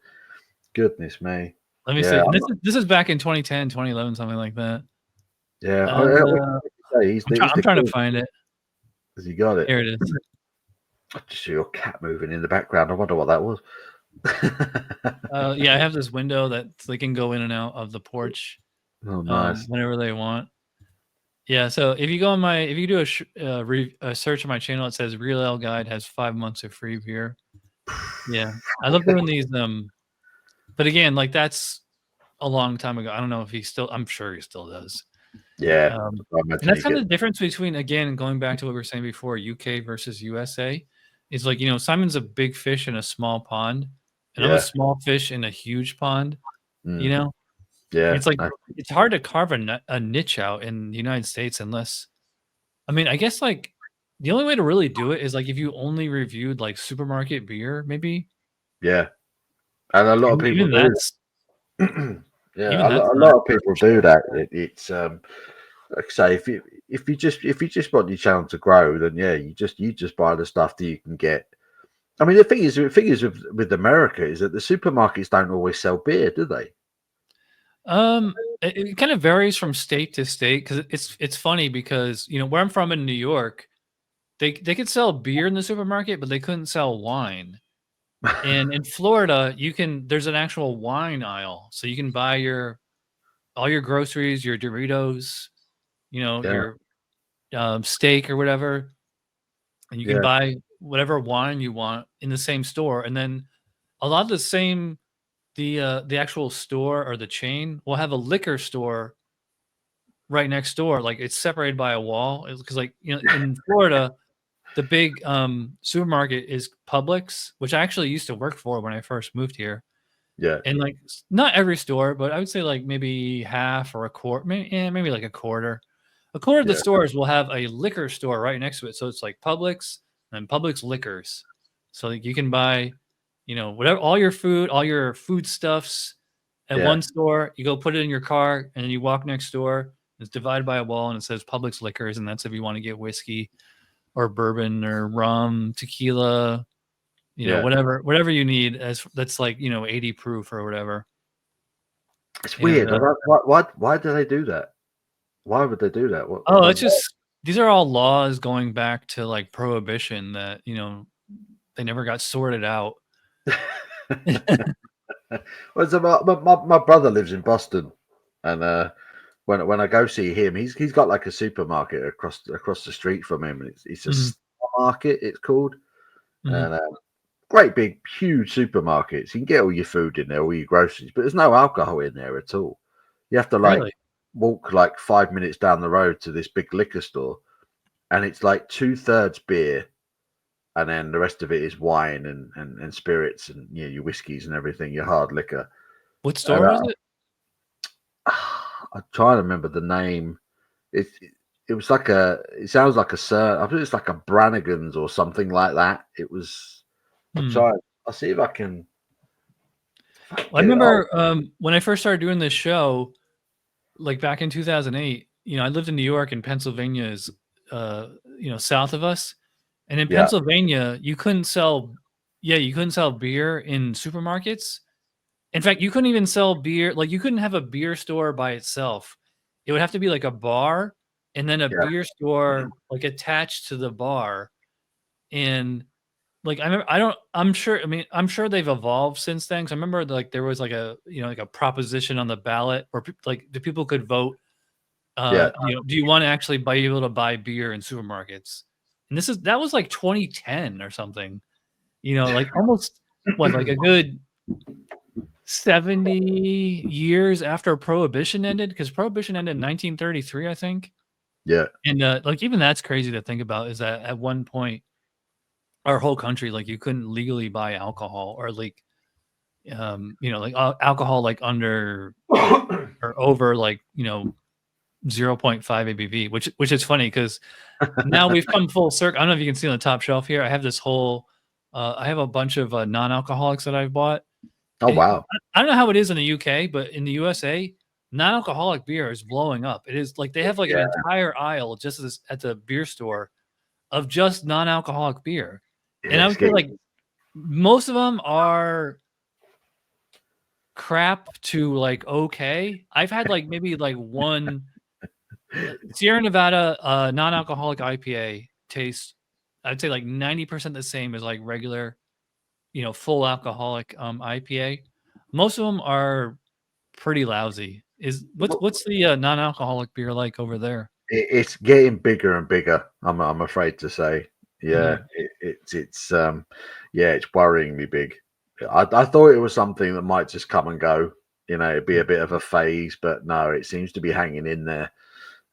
Let me see. This is back in 2010, 2011, something like that. Yeah. I'm trying to find it. Has he got it? Here it is. I just see your cat moving in the background. I wonder what that was. Yeah, I have this window that they can go in and out of the porch whenever they want. Yeah, so if you go on if you do a search on my channel, it says Real Ale Guide has 5 months of free beer. Yeah, I love doing these. But again, like that's a long time ago. I don't know if I'm sure he still does. Yeah. And that's kind of the difference between, again, going back to what we were saying before, UK versus USA. Is like, Simon's a big fish in a small pond, and I'm a small fish in a huge pond, Yeah. It's like, it's hard to carve a niche out in the United States unless, I mean, I guess like the only way to really do it is like if you only reviewed like supermarket beer, maybe. Yeah. And a lot of people do. Yeah, a lot of people do that. It's like I say, if you just want your channel to grow, then yeah, you just buy the stuff that you can get. I mean, the thing is with America is that the supermarkets don't always sell beer, do they? It kind of varies from state to state because it's funny because where I'm from in New York, they could sell beer in the supermarket, but they couldn't sell wine. And in Florida, there's an actual wine aisle, so you can buy all your groceries, your Doritos, Yeah, your steak or whatever, and you can yeah, buy whatever wine you want in the same store. And then a lot of the actual store or the chain will have a liquor store right next door. Like it's separated by a wall because, like, in Florida, the big supermarket is Publix, which I actually used to work for when I first moved here. yeah, And like not every store, but I would say like maybe half or a quarter, maybe like a quarter. A quarter of the yeah, stores will have a liquor store right next to it. So it's like Publix and Publix liquors. So like you can buy, whatever, all your foodstuffs at yeah, one store. You go put it in your car and then you walk next door. It's divided by a wall and it says Publix liquors. And that's if you want to get whiskey or bourbon or rum, tequila, yeah. whatever you need that's like, 80 proof or whatever. It's And weird. Why do they do that? Why would they do that? What it's does just these are all laws going back to like prohibition that, they never got sorted out. Well, so my brother lives in Boston, and when I go see him, he's got like a supermarket across the street from him, and it's a Mhm, Star Market, it's called, mhm. and great big huge supermarkets. You can get all your food in there, all your groceries, but there's no alcohol in there at all. You have to like Really? walk like 5 minutes down the road to this big liquor store, and it's like 2/3 beer, and then the rest of it is wine and spirits and your whiskeys and everything, your hard liquor. What And store was it? I'm trying to remember the name. It it was like it sounds like I think it's like a Brannigan's or something like that. It was. I'll Hmm. try. I'll see if I can Well, I get it up. remember, when I first started doing this show, like back in 2008, I lived in New York and Pennsylvania is, south of us. And in Yeah, Pennsylvania, you couldn't sell beer in supermarkets. In fact, you couldn't even sell beer. Like you couldn't have a beer store by itself. It would have to be like a bar and then a yeah, beer store like attached to the bar. And like I remember, I don't. I'm sure. I mean, I'm sure they've evolved since then. 'Cause I remember like there was like like a proposition on the ballot where like the people could vote. yeah. Do you want to actually be able to buy beer in supermarkets? And that was like 2010 or something. Like almost what, like a good 70 years after Prohibition ended, because Prohibition ended in 1933, I think. Yeah, And like even that's crazy to think about is that at one point our whole country, like you couldn't legally buy alcohol or like like alcohol like under or over like 0.5 ABV, which is funny because now we've come full circle. I don't know if you can see on the top shelf here. I have this whole I have a bunch of non-alcoholics that I've bought. oh wow. I don't know how it is in the UK, but in the USA, non-alcoholic beer is blowing up. It is like they have like an Yeah, entire aisle just at the beer store of just non-alcoholic beer. yeah. And I It's would say getting like most of them are crap to like okay. I've had like maybe like one Sierra Nevada non-alcoholic IPA tastes, I'd say like 90% the same as like regular, full alcoholic IPA. Most of them are pretty lousy. What's the non-alcoholic beer like over there? it's getting bigger and bigger. I'm afraid to say. Yeah, Mhm. it's yeah, it's worrying me big. I thought it was something that might just come and go. It'd be a bit of a phase, but no, it seems to be hanging in there.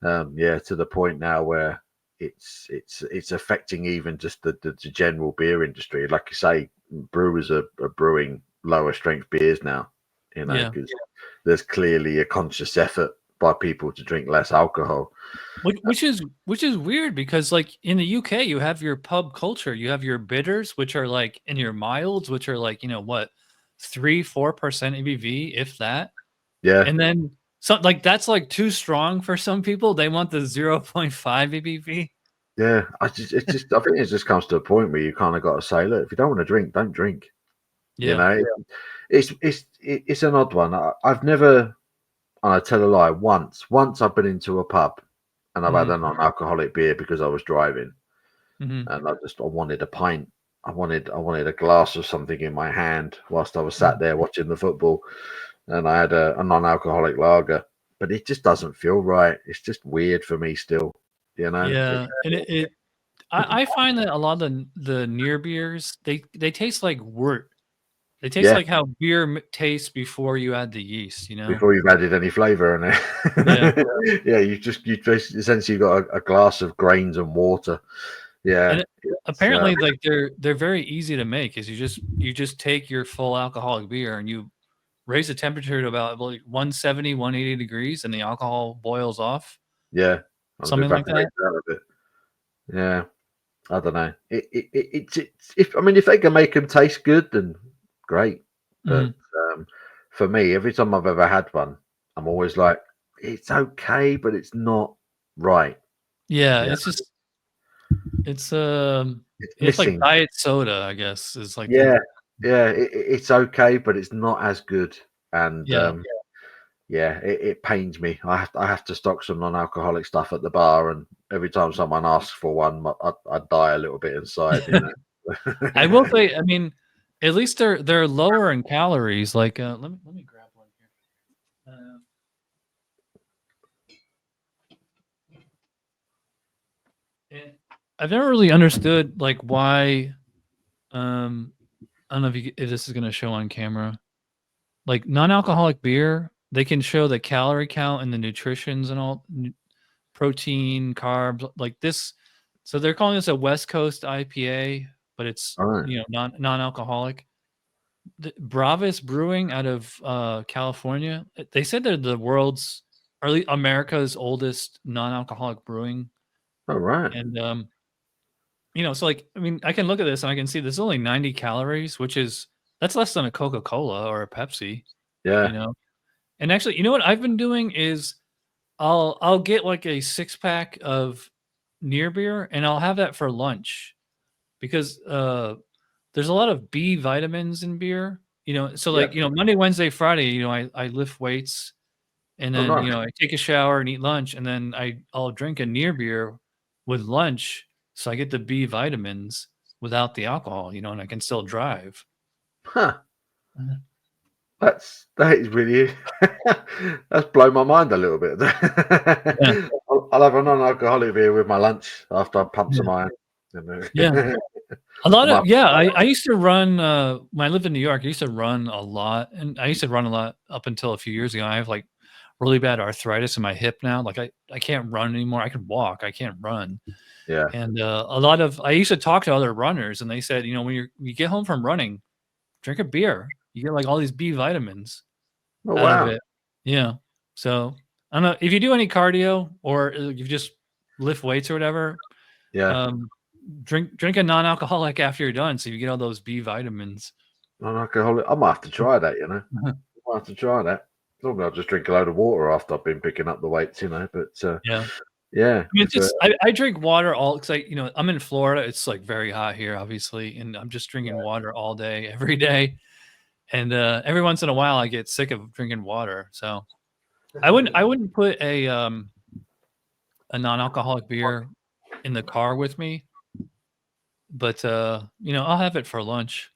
Yeah, to the point now where it's affecting even just the general beer industry. Like you say, brewers are brewing lower strength beers now. Yeah. Because there's clearly a conscious effort by people to drink less alcohol. Which is weird because like in the UK you have your pub culture, you have your bitters, which are like and your milds, which are like, what, 3-4% ABV, if that. Yeah, And then some like that's like too strong for some people. They want the 0.5 ABV. yeah. I think it just comes to a point where you kind of got to say, look, if you don't want to drink, don't drink. You Yeah. know, it's an odd one. I've never. and I tell a lie, once I've been into a pub and I've had Mhm. a non-alcoholic beer because I was driving, Mhm. and I wanted a pint. I wanted a glass of something in my hand whilst I was sat there watching the football, and I had a non-alcoholic lager, but it just doesn't feel right. It's just weird for me still, you know. Yeah, and I find that a lot of the near beers, they taste like wort. They taste Yeah, like how beer tastes before you add the yeast, you know? before you've added any flavour in Yeah, it. Yeah, you just essentially got a glass of grains and water. Yeah, and it's apparently, like, they're very easy to make, is you just take your full alcoholic beer and you raise the temperature to about, like, 170, 180 degrees, and the alcohol boils off, yeah, I was something like that. evaporated out of it. Yeah, I don't know. It's if I mean if they can make them taste good, then great. But Mhm. for me, every time I've ever had one, I'm always like, it's okay, but it's not right. Yeah, Yeah, it's just it's, it's it's like missing. diet soda, I guess, is like the Yeah, yeah, it's okay, but it's not as good. And yeah. yeah, it pains me. I have to stock some non-alcoholic stuff at the bar, and every time someone asks for one, I die a little bit inside, you I will know. say, I mean, at least they're lower in calories, like, let me grab one here. And I've never really understood, like, why, um I don't know if this is gonna show on camera. Like, non-alcoholic beer, they can show the calorie count and the nutritions and all protein, carbs, like this. So they're calling this a West Coast IPA, but it's, All right. non-alcoholic. The Bravis Brewing out of California, they said they're the world's, or at least America's oldest non-alcoholic brewing. All right. And so, like, I mean, I can look at this and I can see there's only 90 calories, which is that's less than a Coca-Cola or a Pepsi, you Yeah. know. And actually, you know what I've been doing is I'll get like a 6 pack of near beer and I'll have that for lunch because there's a lot of B vitamins in beer, so, Yeah. like, Monday, Wednesday, Friday, I lift weights, and Oh, then, nice. I take a shower and eat lunch, and then I'll drink a near beer with lunch, so I get the B vitamins without the alcohol, and I can still drive. Huh. Mhm. That is really that's blown my mind a little bit. Yeah, I'll have a non-alcoholic beer with my lunch after I pump yeah, some iron. yeah. I A lot might, of yeah, I used to run, when I lived in New York, I used to run a lot, and I used to run a lot up until a few years ago. I have, like, really bad arthritis in my hip now, like, I can't run anymore. I can walk, I can't run, yeah. and, a lot of I used to talk to other runners, and they said, when you get home from running, drink a beer. You get, like, all these B vitamins Oh out of wow. it. Yeah. So, I don't know, if you do any cardio or, you just lift weights or whatever, Yeah. um, drink a non-alcoholic after you're done, so you get all those B vitamins. Non-alcoholic. I might have to try that. Uh-huh. I might have to try that. Normally, I'll just drink a load of water after I've been picking up the weights. But Yeah. yeah. I mean, it's If just I drink water all because I'm in Florida, it's, like, very hot here, obviously, and I'm just drinking water all day, every day, and, every once in a while, I get sick of drinking water, so I wouldn't put a non-alcoholic beer in the car with me, but, I'll have it for lunch.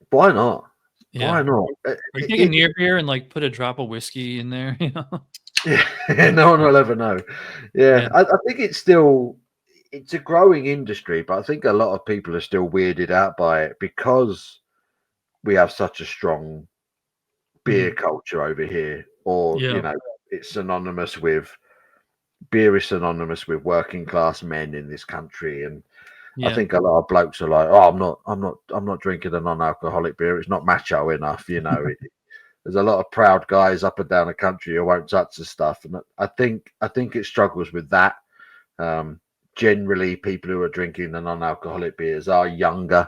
why not? Yeah. Why not? Or you take a near beer and, like, put a drop of whiskey in there, Yeah, no one will ever know. Yeah, Yeah. I think it's a growing industry, but I think a lot of people are still weirded out by it because we have such a strong beer Mhm. culture over here, or Yeah. it's synonymous with beer is synonymous with working class men in this country, and I Yeah. think a lot of blokes are like, "Oh, I'm not drinking a non-alcoholic beer. It's not macho enough." There's a lot of proud guys up and down the country who won't touch the stuff, and I think it struggles with that. Um, Generally, people who are drinking the non-alcoholic beers are younger.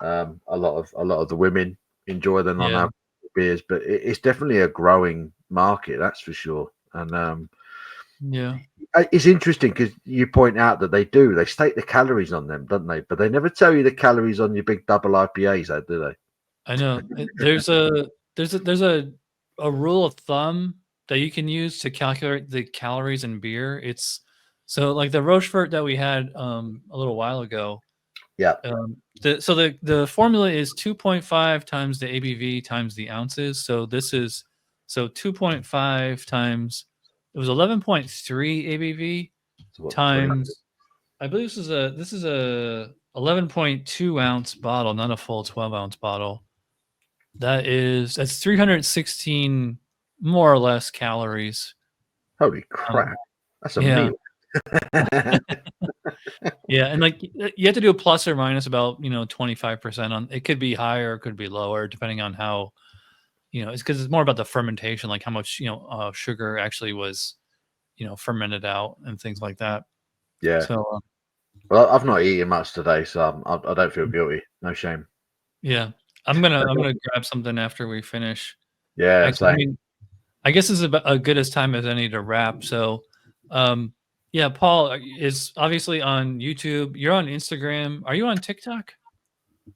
A lot of the women enjoy the Yeah. non-alcoholic beers, but it's definitely a growing market, that's for sure. And Yeah. it's interesting because you point out that they state the calories on them, don't they? But they never tell you the calories on your big double IPAs, though, do they? I know. There's a a rule of thumb that you can use to calculate the calories in beer. It's so like the Rochefort that we had a little while ago. Yeah. The formula is 2.5 times the ABV times the ounces. So this is 2.5 times, it was 11.3 ABV So what, 20? times, I believe this is a 11.2 ounce bottle, not a full 12 ounce bottle. That's 316 more or less calories. Holy crap. That's a Yeah. meal. Yeah, and like you have to do a plus or minus about 25% on. It could be higher, it could be lower, depending on how it's because it's more about the fermentation, like how much sugar actually was fermented out and things like that. Yeah. So Well, I've not eaten much today, so I don't feel guilty. No shame. yeah, I'm gonna grab something after we finish. Yeah, Actually, I same. mean, I guess this is about as good as time as any to wrap. So, yeah, Paul is obviously on YouTube. You're on Instagram. Are you on TikTok?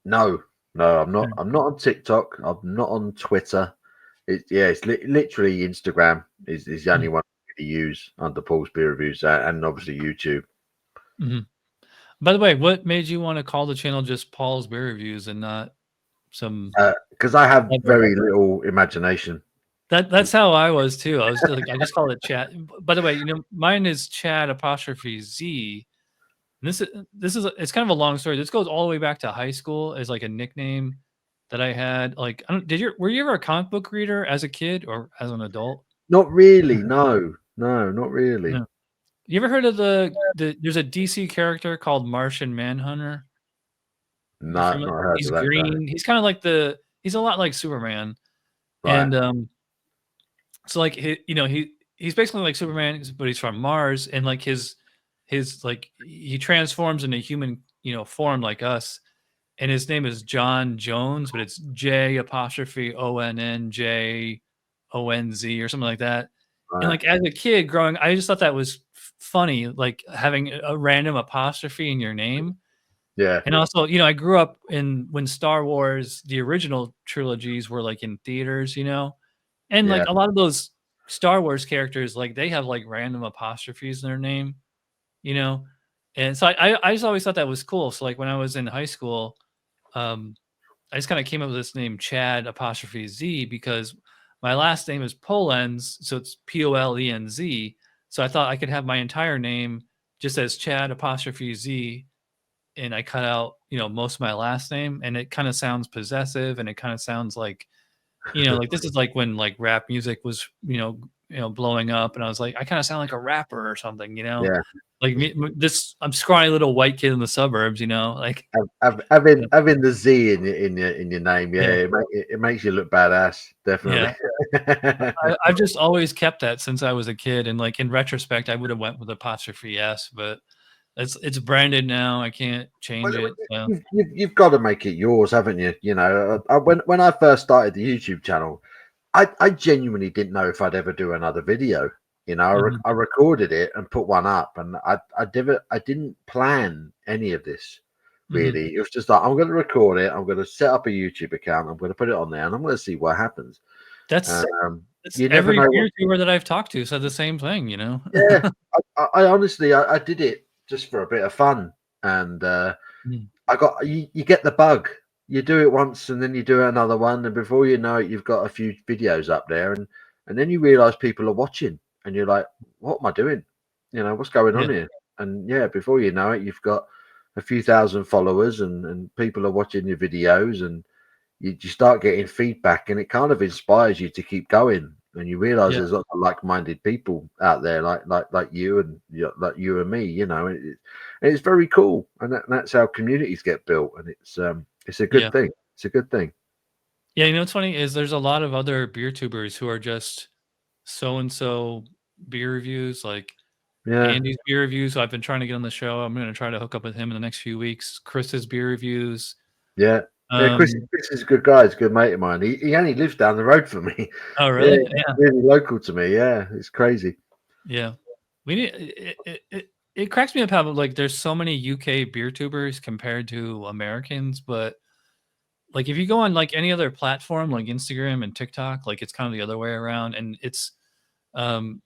No, I'm not. I'm not on TikTok. I'm not on Twitter. It's literally Instagram is the only one I use under Paul's beer reviews, and obviously YouTube. Mm-hmm. By the way, what made you want to call the channel just Paul's Beer Reviews and not some? Because I have very little imagination. That's how I was too. I was like, I just called it Chad. By the way, mine is Chad apostrophe Z. And this is it's kind of a long story. This goes all the way back to high school as like a nickname that I had. Like, were you ever a comic book reader as a kid or as an adult? Not really. No, not really. No. You ever heard of there's a DC character called Martian Manhunter? No, not heard He's of that guy. green. He's kind of like he's a lot like Superman. Right. And so like he's basically like Superman, but he's from Mars, and like his like he transforms into human form like us, and his name is John Jones, but it's J apostrophe ONNJ ONZ or something like that. And Right. like as a kid growing, I just thought that was funny, like having a random apostrophe in your name. Yeah. And also, I grew up when Star Wars, the original trilogies were like in theaters, and Yeah. like a lot of those Star Wars characters, like they have like random apostrophes in their name, and so I just always thought that was cool. So like when I was in high school, I just kind of came up with this name Chad apostrophe Z because my last name is Polenz, so it's Polenz. So I thought I could have my entire name just as Chad apostrophe Z, and I cut out most of my last name, and it kind of sounds possessive, and it kind of sounds like like this is like when like rap music was blowing up, and I was like, I kind of sound like a rapper or something, Yeah. like I'm scrawny little white kid in the suburbs, like Having the Z in your name, yeah. it makes you look badass, definitely. I've just always kept that since I was a kid, and like in retrospect, I would have went with apostrophe S, but it's branded now. I can't change it. So. You've got to make it yours, haven't you? When I first started the YouTube channel, I genuinely didn't know if I'd ever do another video. I recorded it and put one up, and I didn't plan any of this really. It was just like, I'm going to record it, I'm going to set up a YouTube account, I'm going to put it on there, and I'm going to see what happens. That's you every never know YouTuber that I've talked to said the same thing. Yeah, I honestly I did it just for a bit of fun, and you get the bug. You do it once, and then you do another one, and before you know it, you've got a few videos up there, and then you realize people are watching, and you're like, what am I doing? What's going on here? And yeah, before you know it, you've got a few thousand followers, and people are watching your videos, and you start getting feedback, and it kind of inspires you to keep going, and you realize there's lots of like-minded people out there like you and like you and me, it's very cool, and that's how communities get built, and it's a good thing. It's a good thing. Yeah, what's funny is there's a lot of other beer tubers who are just so-and-so beer reviews, like Andy's beer reviews. So I've been trying to get on the show. I'm going to try to hook up with him in the next few weeks. Chris's beer reviews. Chris is a good guy. He's a good mate of mine. He only lives down the road from me. Oh, really? Yeah. Really local to me. Yeah, it's crazy. Yeah, we need it cracks me up how like there's so many UK beer tubers compared to Americans, but like if you go on like any other platform like Instagram and TikTok, like it's kind of the other way around, and it's um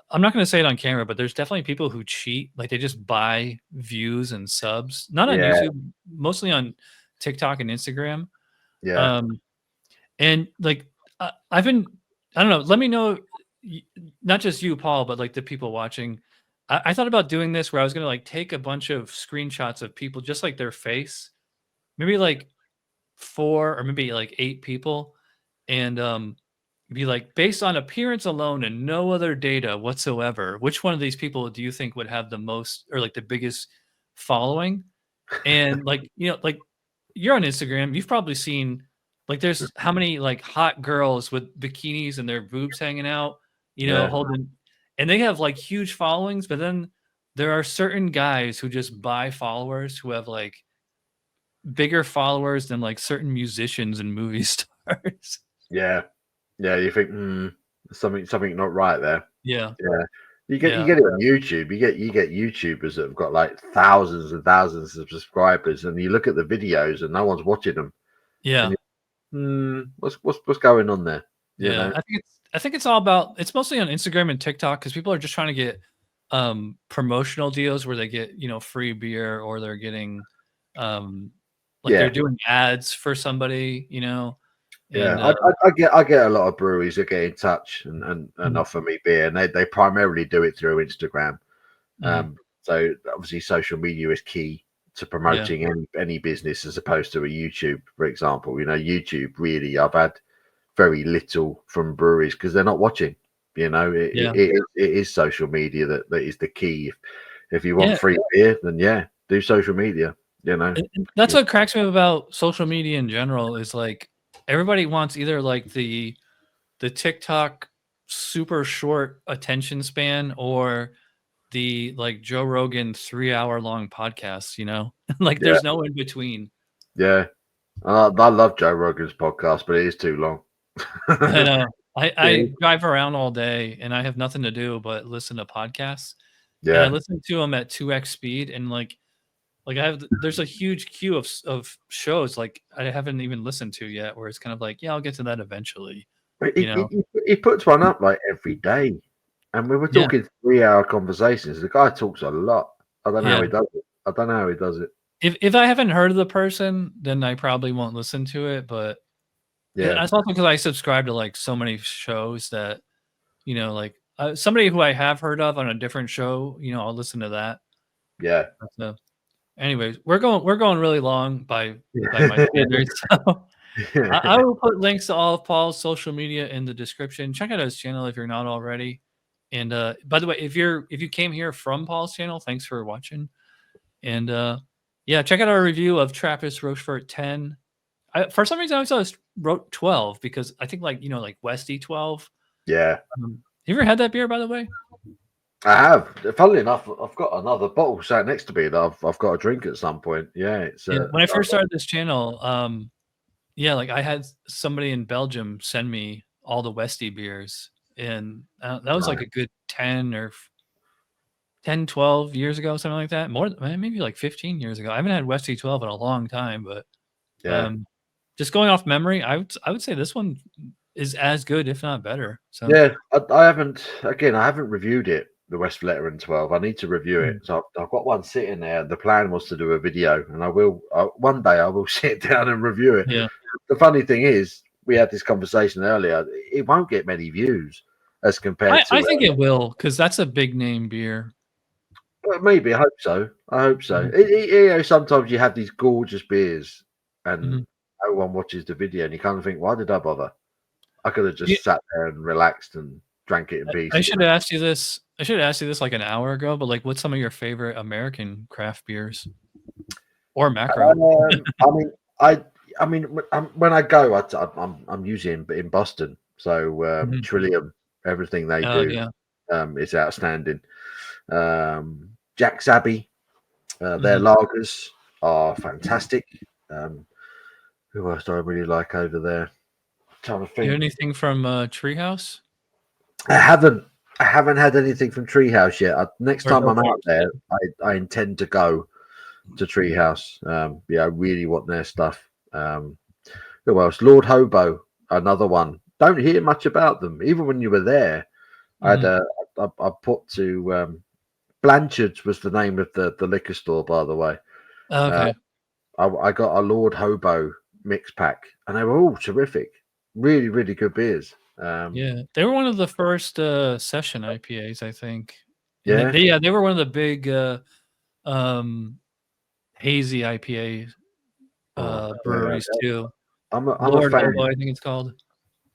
I'm not going to say it on camera, but there's definitely people who cheat. Like they just buy views and subs, not on Yeah, YouTube, mostly on TikTok and Instagram. yeah, Um, and like I've been, I don't know. Let me know, not just you, Paul, but like the people watching. I thought about doing this where I was going to like take a bunch of screenshots of people, just like their face, maybe like 4 or maybe like 8 people, and be like, based on appearance alone and no other data whatsoever, which one of these people do you think would have the most or like the biggest following? And like, like you're on Instagram, you've probably seen like there's how many like hot girls with bikinis and their boobs hanging out, yeah, holding, and they have like huge followings, but then there are certain guys who just buy followers who have like bigger followers than like certain musicians and movie stars. yeah, yeah. You think something not right there. Yeah. Yeah, you Yeah. get it on YouTube. You get YouTubers that have got like thousands and thousands of subscribers, and you look at the videos and no one's watching them. Yeah. And what's going on there? You Yeah. know? I think it's all about, it's mostly on Instagram and TikTok because people are just trying to get promotional deals where they get, free beer, or they're getting like they're Yeah, doing ads for somebody, yeah. and I get a lot of breweries that get in touch and mhm, offer me beer, and they primarily do it through Instagram. mhm, So obviously, social media is key to yeah. promoting any business as opposed to a YouTube, for example. You know, YouTube really, I've had very little from breweries because they're not watching. You know, Yeah. it is social media that is the key. If you want Yeah. free beer, then yeah, do social media. You know, And that's what cracks me up about social media in general is like everybody wants either like the TikTok super short attention span, or the like Joe Rogan 3-hour long podcasts, like yeah, there's no in between. yeah. I love Joe Rogan's podcast, but it is too long. I know. I, Yeah, I drive around all day and I have nothing to do but listen to podcasts, and I yeah, listen to them at 2x speed, and like there's a huge queue of shows like I haven't even listened to yet, where it's kind of like, yeah, I'll get to that eventually, But you know. he puts one up like every day, and we were Yeah. talking 3 hour conversations. The guy talks a lot. I don't know how Yeah. he does it. I don't know how he does it. If I haven't heard of the person, then I probably won't listen to it, but Yeah, that's also because I subscribe to, like, so many shows that, like, somebody who I have heard of on a different show, I'll listen to that. yeah, So, anyways, we're going really long by my yeah. standards, so I will put links to all of Paul's social media in the description. Check out his channel if you're not already, and, by the way, if you came here from Paul's channel, thanks for watching, and, yeah, check out our review of Trappist Rochefort 10. For some reason, I always wrote 12 because I think like, like Westy 12. Yeah. You ever had that beer, by the way? I have. Funnily enough, I've got another bottle sat next to me that I've got to drink at some point. Yeah, it's Yeah. When I first started this channel, yeah, like I had somebody in Belgium send me all the Westy beers, and that was like a good 10, 12 years ago, something like that. More, maybe like 15 years ago. I haven't had Westy 12 in a long time, but yeah, just going off memory, I would say this one is as good, if not better. So, yeah. I haven't. Again, I haven't reviewed it. The 𝗲𝒂𝒂𝒛 12. I need to review it. mm, So I've got one sitting there. The plan was to do a video, and I will. One day I will sit down and review it. yeah, The funny thing is, we had this conversation earlier. It won't get many views as compared I to. think it will, because that's a big name beer. Well, maybe I hope so. I hope so. Mhm, Sometimes you have these gorgeous beers, and mhm. no one watches the video, and you kind of think, why did I bother? I could have Yeah, just sat there and relaxed and drank it in peace. I should have asked you this. I should have asked you this like an hour ago, but like, what's some of your favorite American craft beers or macro? I mean, I mean, when I go, I'm usually in Boston, so Mhm. Trillium, everything they Oh do, yeah. is outstanding. Jack's Abbey, their Mhm. lagers are fantastic. Um, who else do I really like over there? Trying to You have think. anything from Treehouse I haven't. I haven't had anything from Treehouse yet. Next or time I'm out Hilltop? there, I intend to go to Treehouse. Yeah, I really want their stuff. Who else? Lord Hobo, another one. Don't hear much about them. Even when you were there, I put to Blanchard's was the name of the liquor store, by the way. Okay. I got a Lord Hobo mix pack, and they were all terrific. Really, really good beers. Yeah, they were one of the first session IPAs, I think. And Yeah. they were one of the big um, hazy IPA Yeah, breweries too. I'm a Lord fan. Hobo, I think it's called,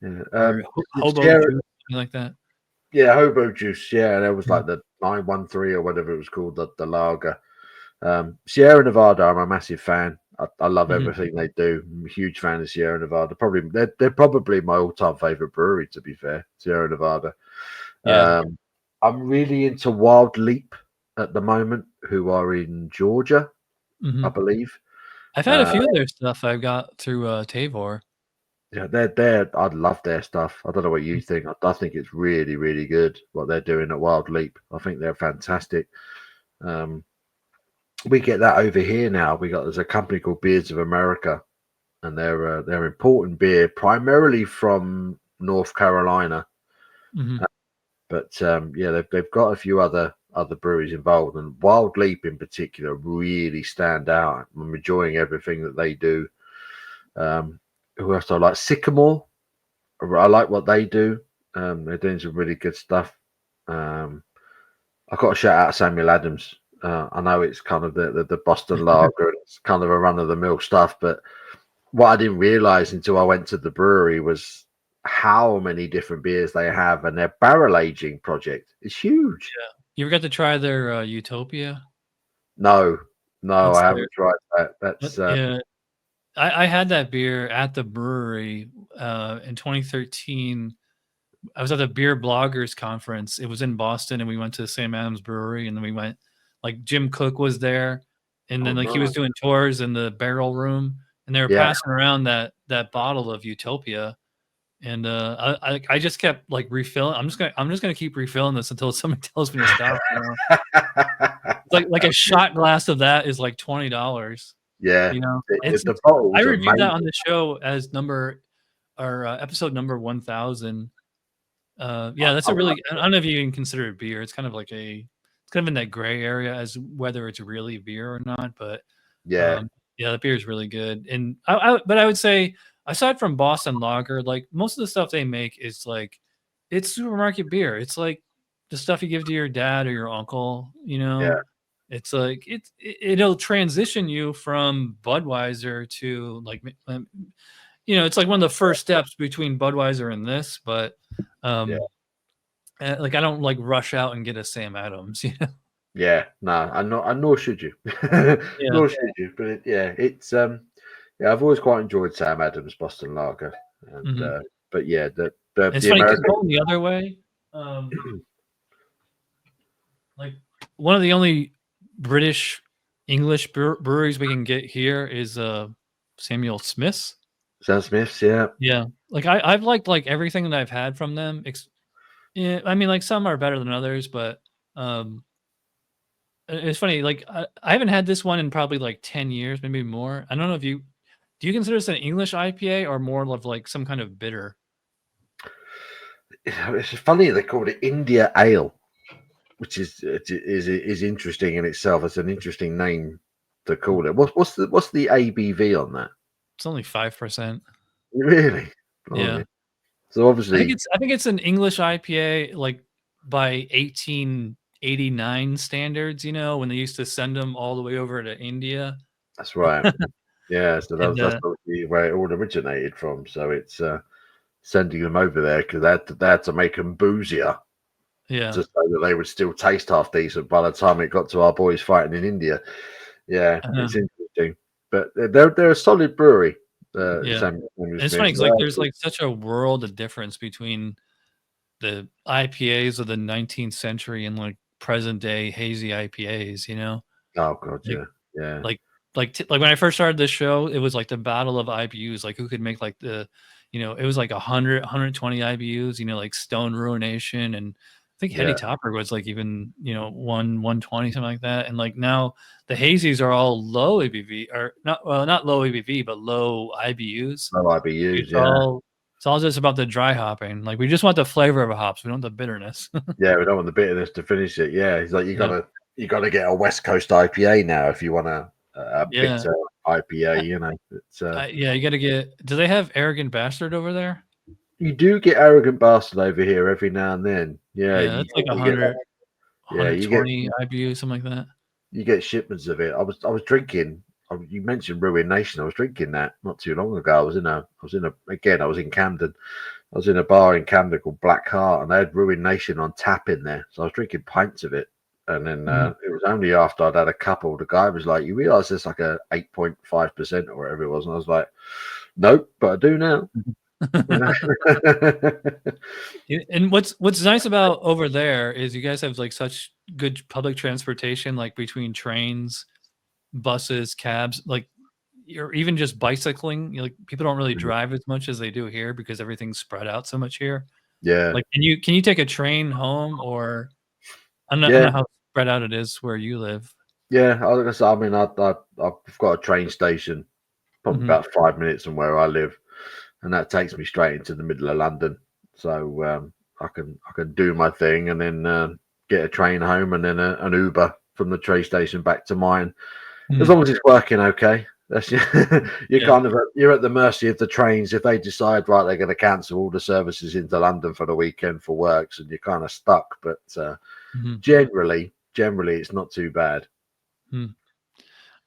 Yeah. or Hobo Sierra, Juice, something like that. yeah, Hobo Juice. Yeah, that was Mhm. like the 913 or whatever it was called, the lager. Sierra Nevada, I'm a massive fan. I love everything they do. I'm a huge fan of Sierra Nevada. Probably they're probably my all-time favorite brewery, to be fair. Sierra Nevada. Yeah. I'm really into Wild Leap at the moment, who are in Georgia, I believe. I've had a few of their stuff I've got through Tavour. Yeah, they're I love their stuff. I don't know what you think. I think it's really, really good what they're doing at Wild Leap. I think they're fantastic. We get that over here now. There's a company called Beards of America, and they're importing beer primarily from North Carolina. But yeah, they've got a few other breweries involved, and Wild Leap in particular really stand out. I'm enjoying everything that they do. Who else do I like? Sycamore. I like what they do. They're doing some really good stuff. I've got to shout out Samuel Adams. I know it's kind of the Boston lager. It's kind of a run of the mill stuff, but what I didn't realize until I went to the brewery was how many different beers they have, and their barrel aging project is huge. Yeah. You ever got to try their 𝗕𝗘𝗘𝗥? No, That's I their, haven't tried that. That's yeah. I had that beer at the brewery in 2013. I was at the beer bloggers conference. It was in Boston, and we went to Sam Adams Brewery, and then we went, like, Jim Cook was there, and then, like, he was nice. doing tours in the barrel room, and they were Yeah, passing around that bottle of 𝗕𝗘𝗧, and I just kept, like, refilling. I'm just gonna keep refilling this until somebody tells me to stop. You know, it's like a shot glass of that is like $20. yeah. You know, The I bottles are reviewed that amazing. on the show as episode number 1000. Yeah, that's I a love really, I don't know if you even consider it beer. It's kind of like it's kind of in that gray area as whether it's really beer or not. But Yeah, yeah, the beer is really good. And but I would say aside from Boston Lager, like most of the stuff they make is like it's supermarket beer. It's like the stuff you give to your dad or your uncle. You yeah, know, it's like it'll transition you from Budweiser to like you know, it's like one of the first steps between Budweiser and this, but yeah. like I don't like rush out and get a Sam Adams, you know. Yeah, no, and nor should you, Yeah. nor should you. But it's yeah, I've always quite enjoyed Sam Adams Boston Lager, and Mhm. but yeah, It's the funny because American. going the other way, like one of the only British English breweries we can get here is Samuel Smith's. Sam Smiths, yeah, Yeah, like I've liked like everything that I've had from them. Yeah, I mean, like some are better than others, but um, it's funny. Like I haven't had this one in probably like 10 years, maybe more. I don't know if do you consider this an English IPA or more of like some kind of bitter? it's funny they called it India Ale, which is interesting in itself. It's an interesting name to call it. What's the ABV on that? It's only 5%. Really? Yeah. Blimey. So obviously, I think it's an English IPA like by 1889 standards, you know, when they used to send them all the way over to India. that's right. Yeah, so And that's obviously where it all originated from. So it's sending them over there because they had to make them boozier yeah. to so that they would still taste half decent by the time it got to our boys fighting in India. Yeah, Uh-huh. it's interesting, but they're a solid brewery. Yeah. Samuel It's funny Smith. because like there's like such a world of difference between the IPAs of the 19th century and like present day hazy IPAs, you know? Oh god, Like yeah, yeah, like like when I first started this show, it was like the battle of IBUs, like who could make like it was like 100, 120 IBUs, you know, like Stone Ruination and think Yeah. 𝗕𝗘𝗘𝗥 was like even 120 something like that, and like now the hazies are all low ABV or not low ABV but low IBUs. No IBUs, It's yeah. all just about the dry hopping. Like we just want the flavor of a hops. We don't want the bitterness. Yeah, we don't want the bitterness to finish it. Yeah, it's like you gotta get a West Coast IPA now if you want a Yeah. bitter IPA. It's Yeah, you got to get. Do they have Arrogant Bastard over there? you do get Arrogant Bastard over here every now and then. Yeah, Yeah, that's like 100, yeah, 120 IBU, something like that. you get shipments of it. I was drinking. You mentioned Ruin Nation. I was drinking that not too long ago. I was in Camden. I was in a bar in Camden called Black Heart, and they had Ruin Nation on tap in there. So I was drinking pints of it. And then it was only after I'd had a couple, the guy was like, "You realise there's like a 8.5% or whatever it was," and I was like, "Nope, but I do now." And what's nice about over there is you guys have like such good public transportation, like between trains, buses, cabs, like or even just bicycling. Like people don't really drive as much as they do here because everything's spread out so much here. Yeah. Like can you take a train home, or I don't know how spread out it is where you live. Yeah, I mean, I've got a train station, probably about 5 minutes from where I live, and that takes me straight into the middle of London. So I can do my thing and then get a train home and then an Uber from the train station back to mine, as long as it's working okay. That's you're at the mercy of the trains. If they decide they're going to cancel all the services into London for the weekend for works, and you're kind of stuck. But generally it's not too bad. All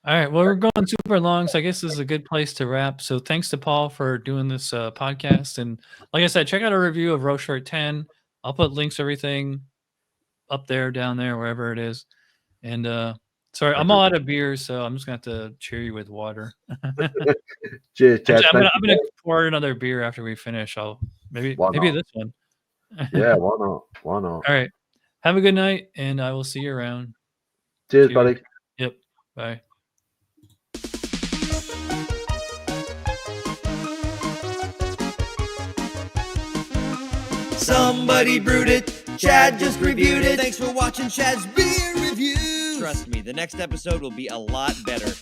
right, well, we're going super long, so I guess this is a good place to wrap. So thanks to Paul for doing this podcast, and like I said, check out our review of Rochefort 10. I'll put links to everything up there, down there, wherever it is. And sorry, I'm all out of beer, so I'm just gonna have to cheer you with water. Cheers, Chad. Actually, I'm gonna pour another beer after we finish. Maybe this one. Yeah, why not? All right, have a good night, and I will see you around. Cheers, buddy. Yep. Bye. Somebody brewed it. Chad just reviewed it. Thanks for watching Chad's beer reviews. Trust me, the next episode will be a lot better.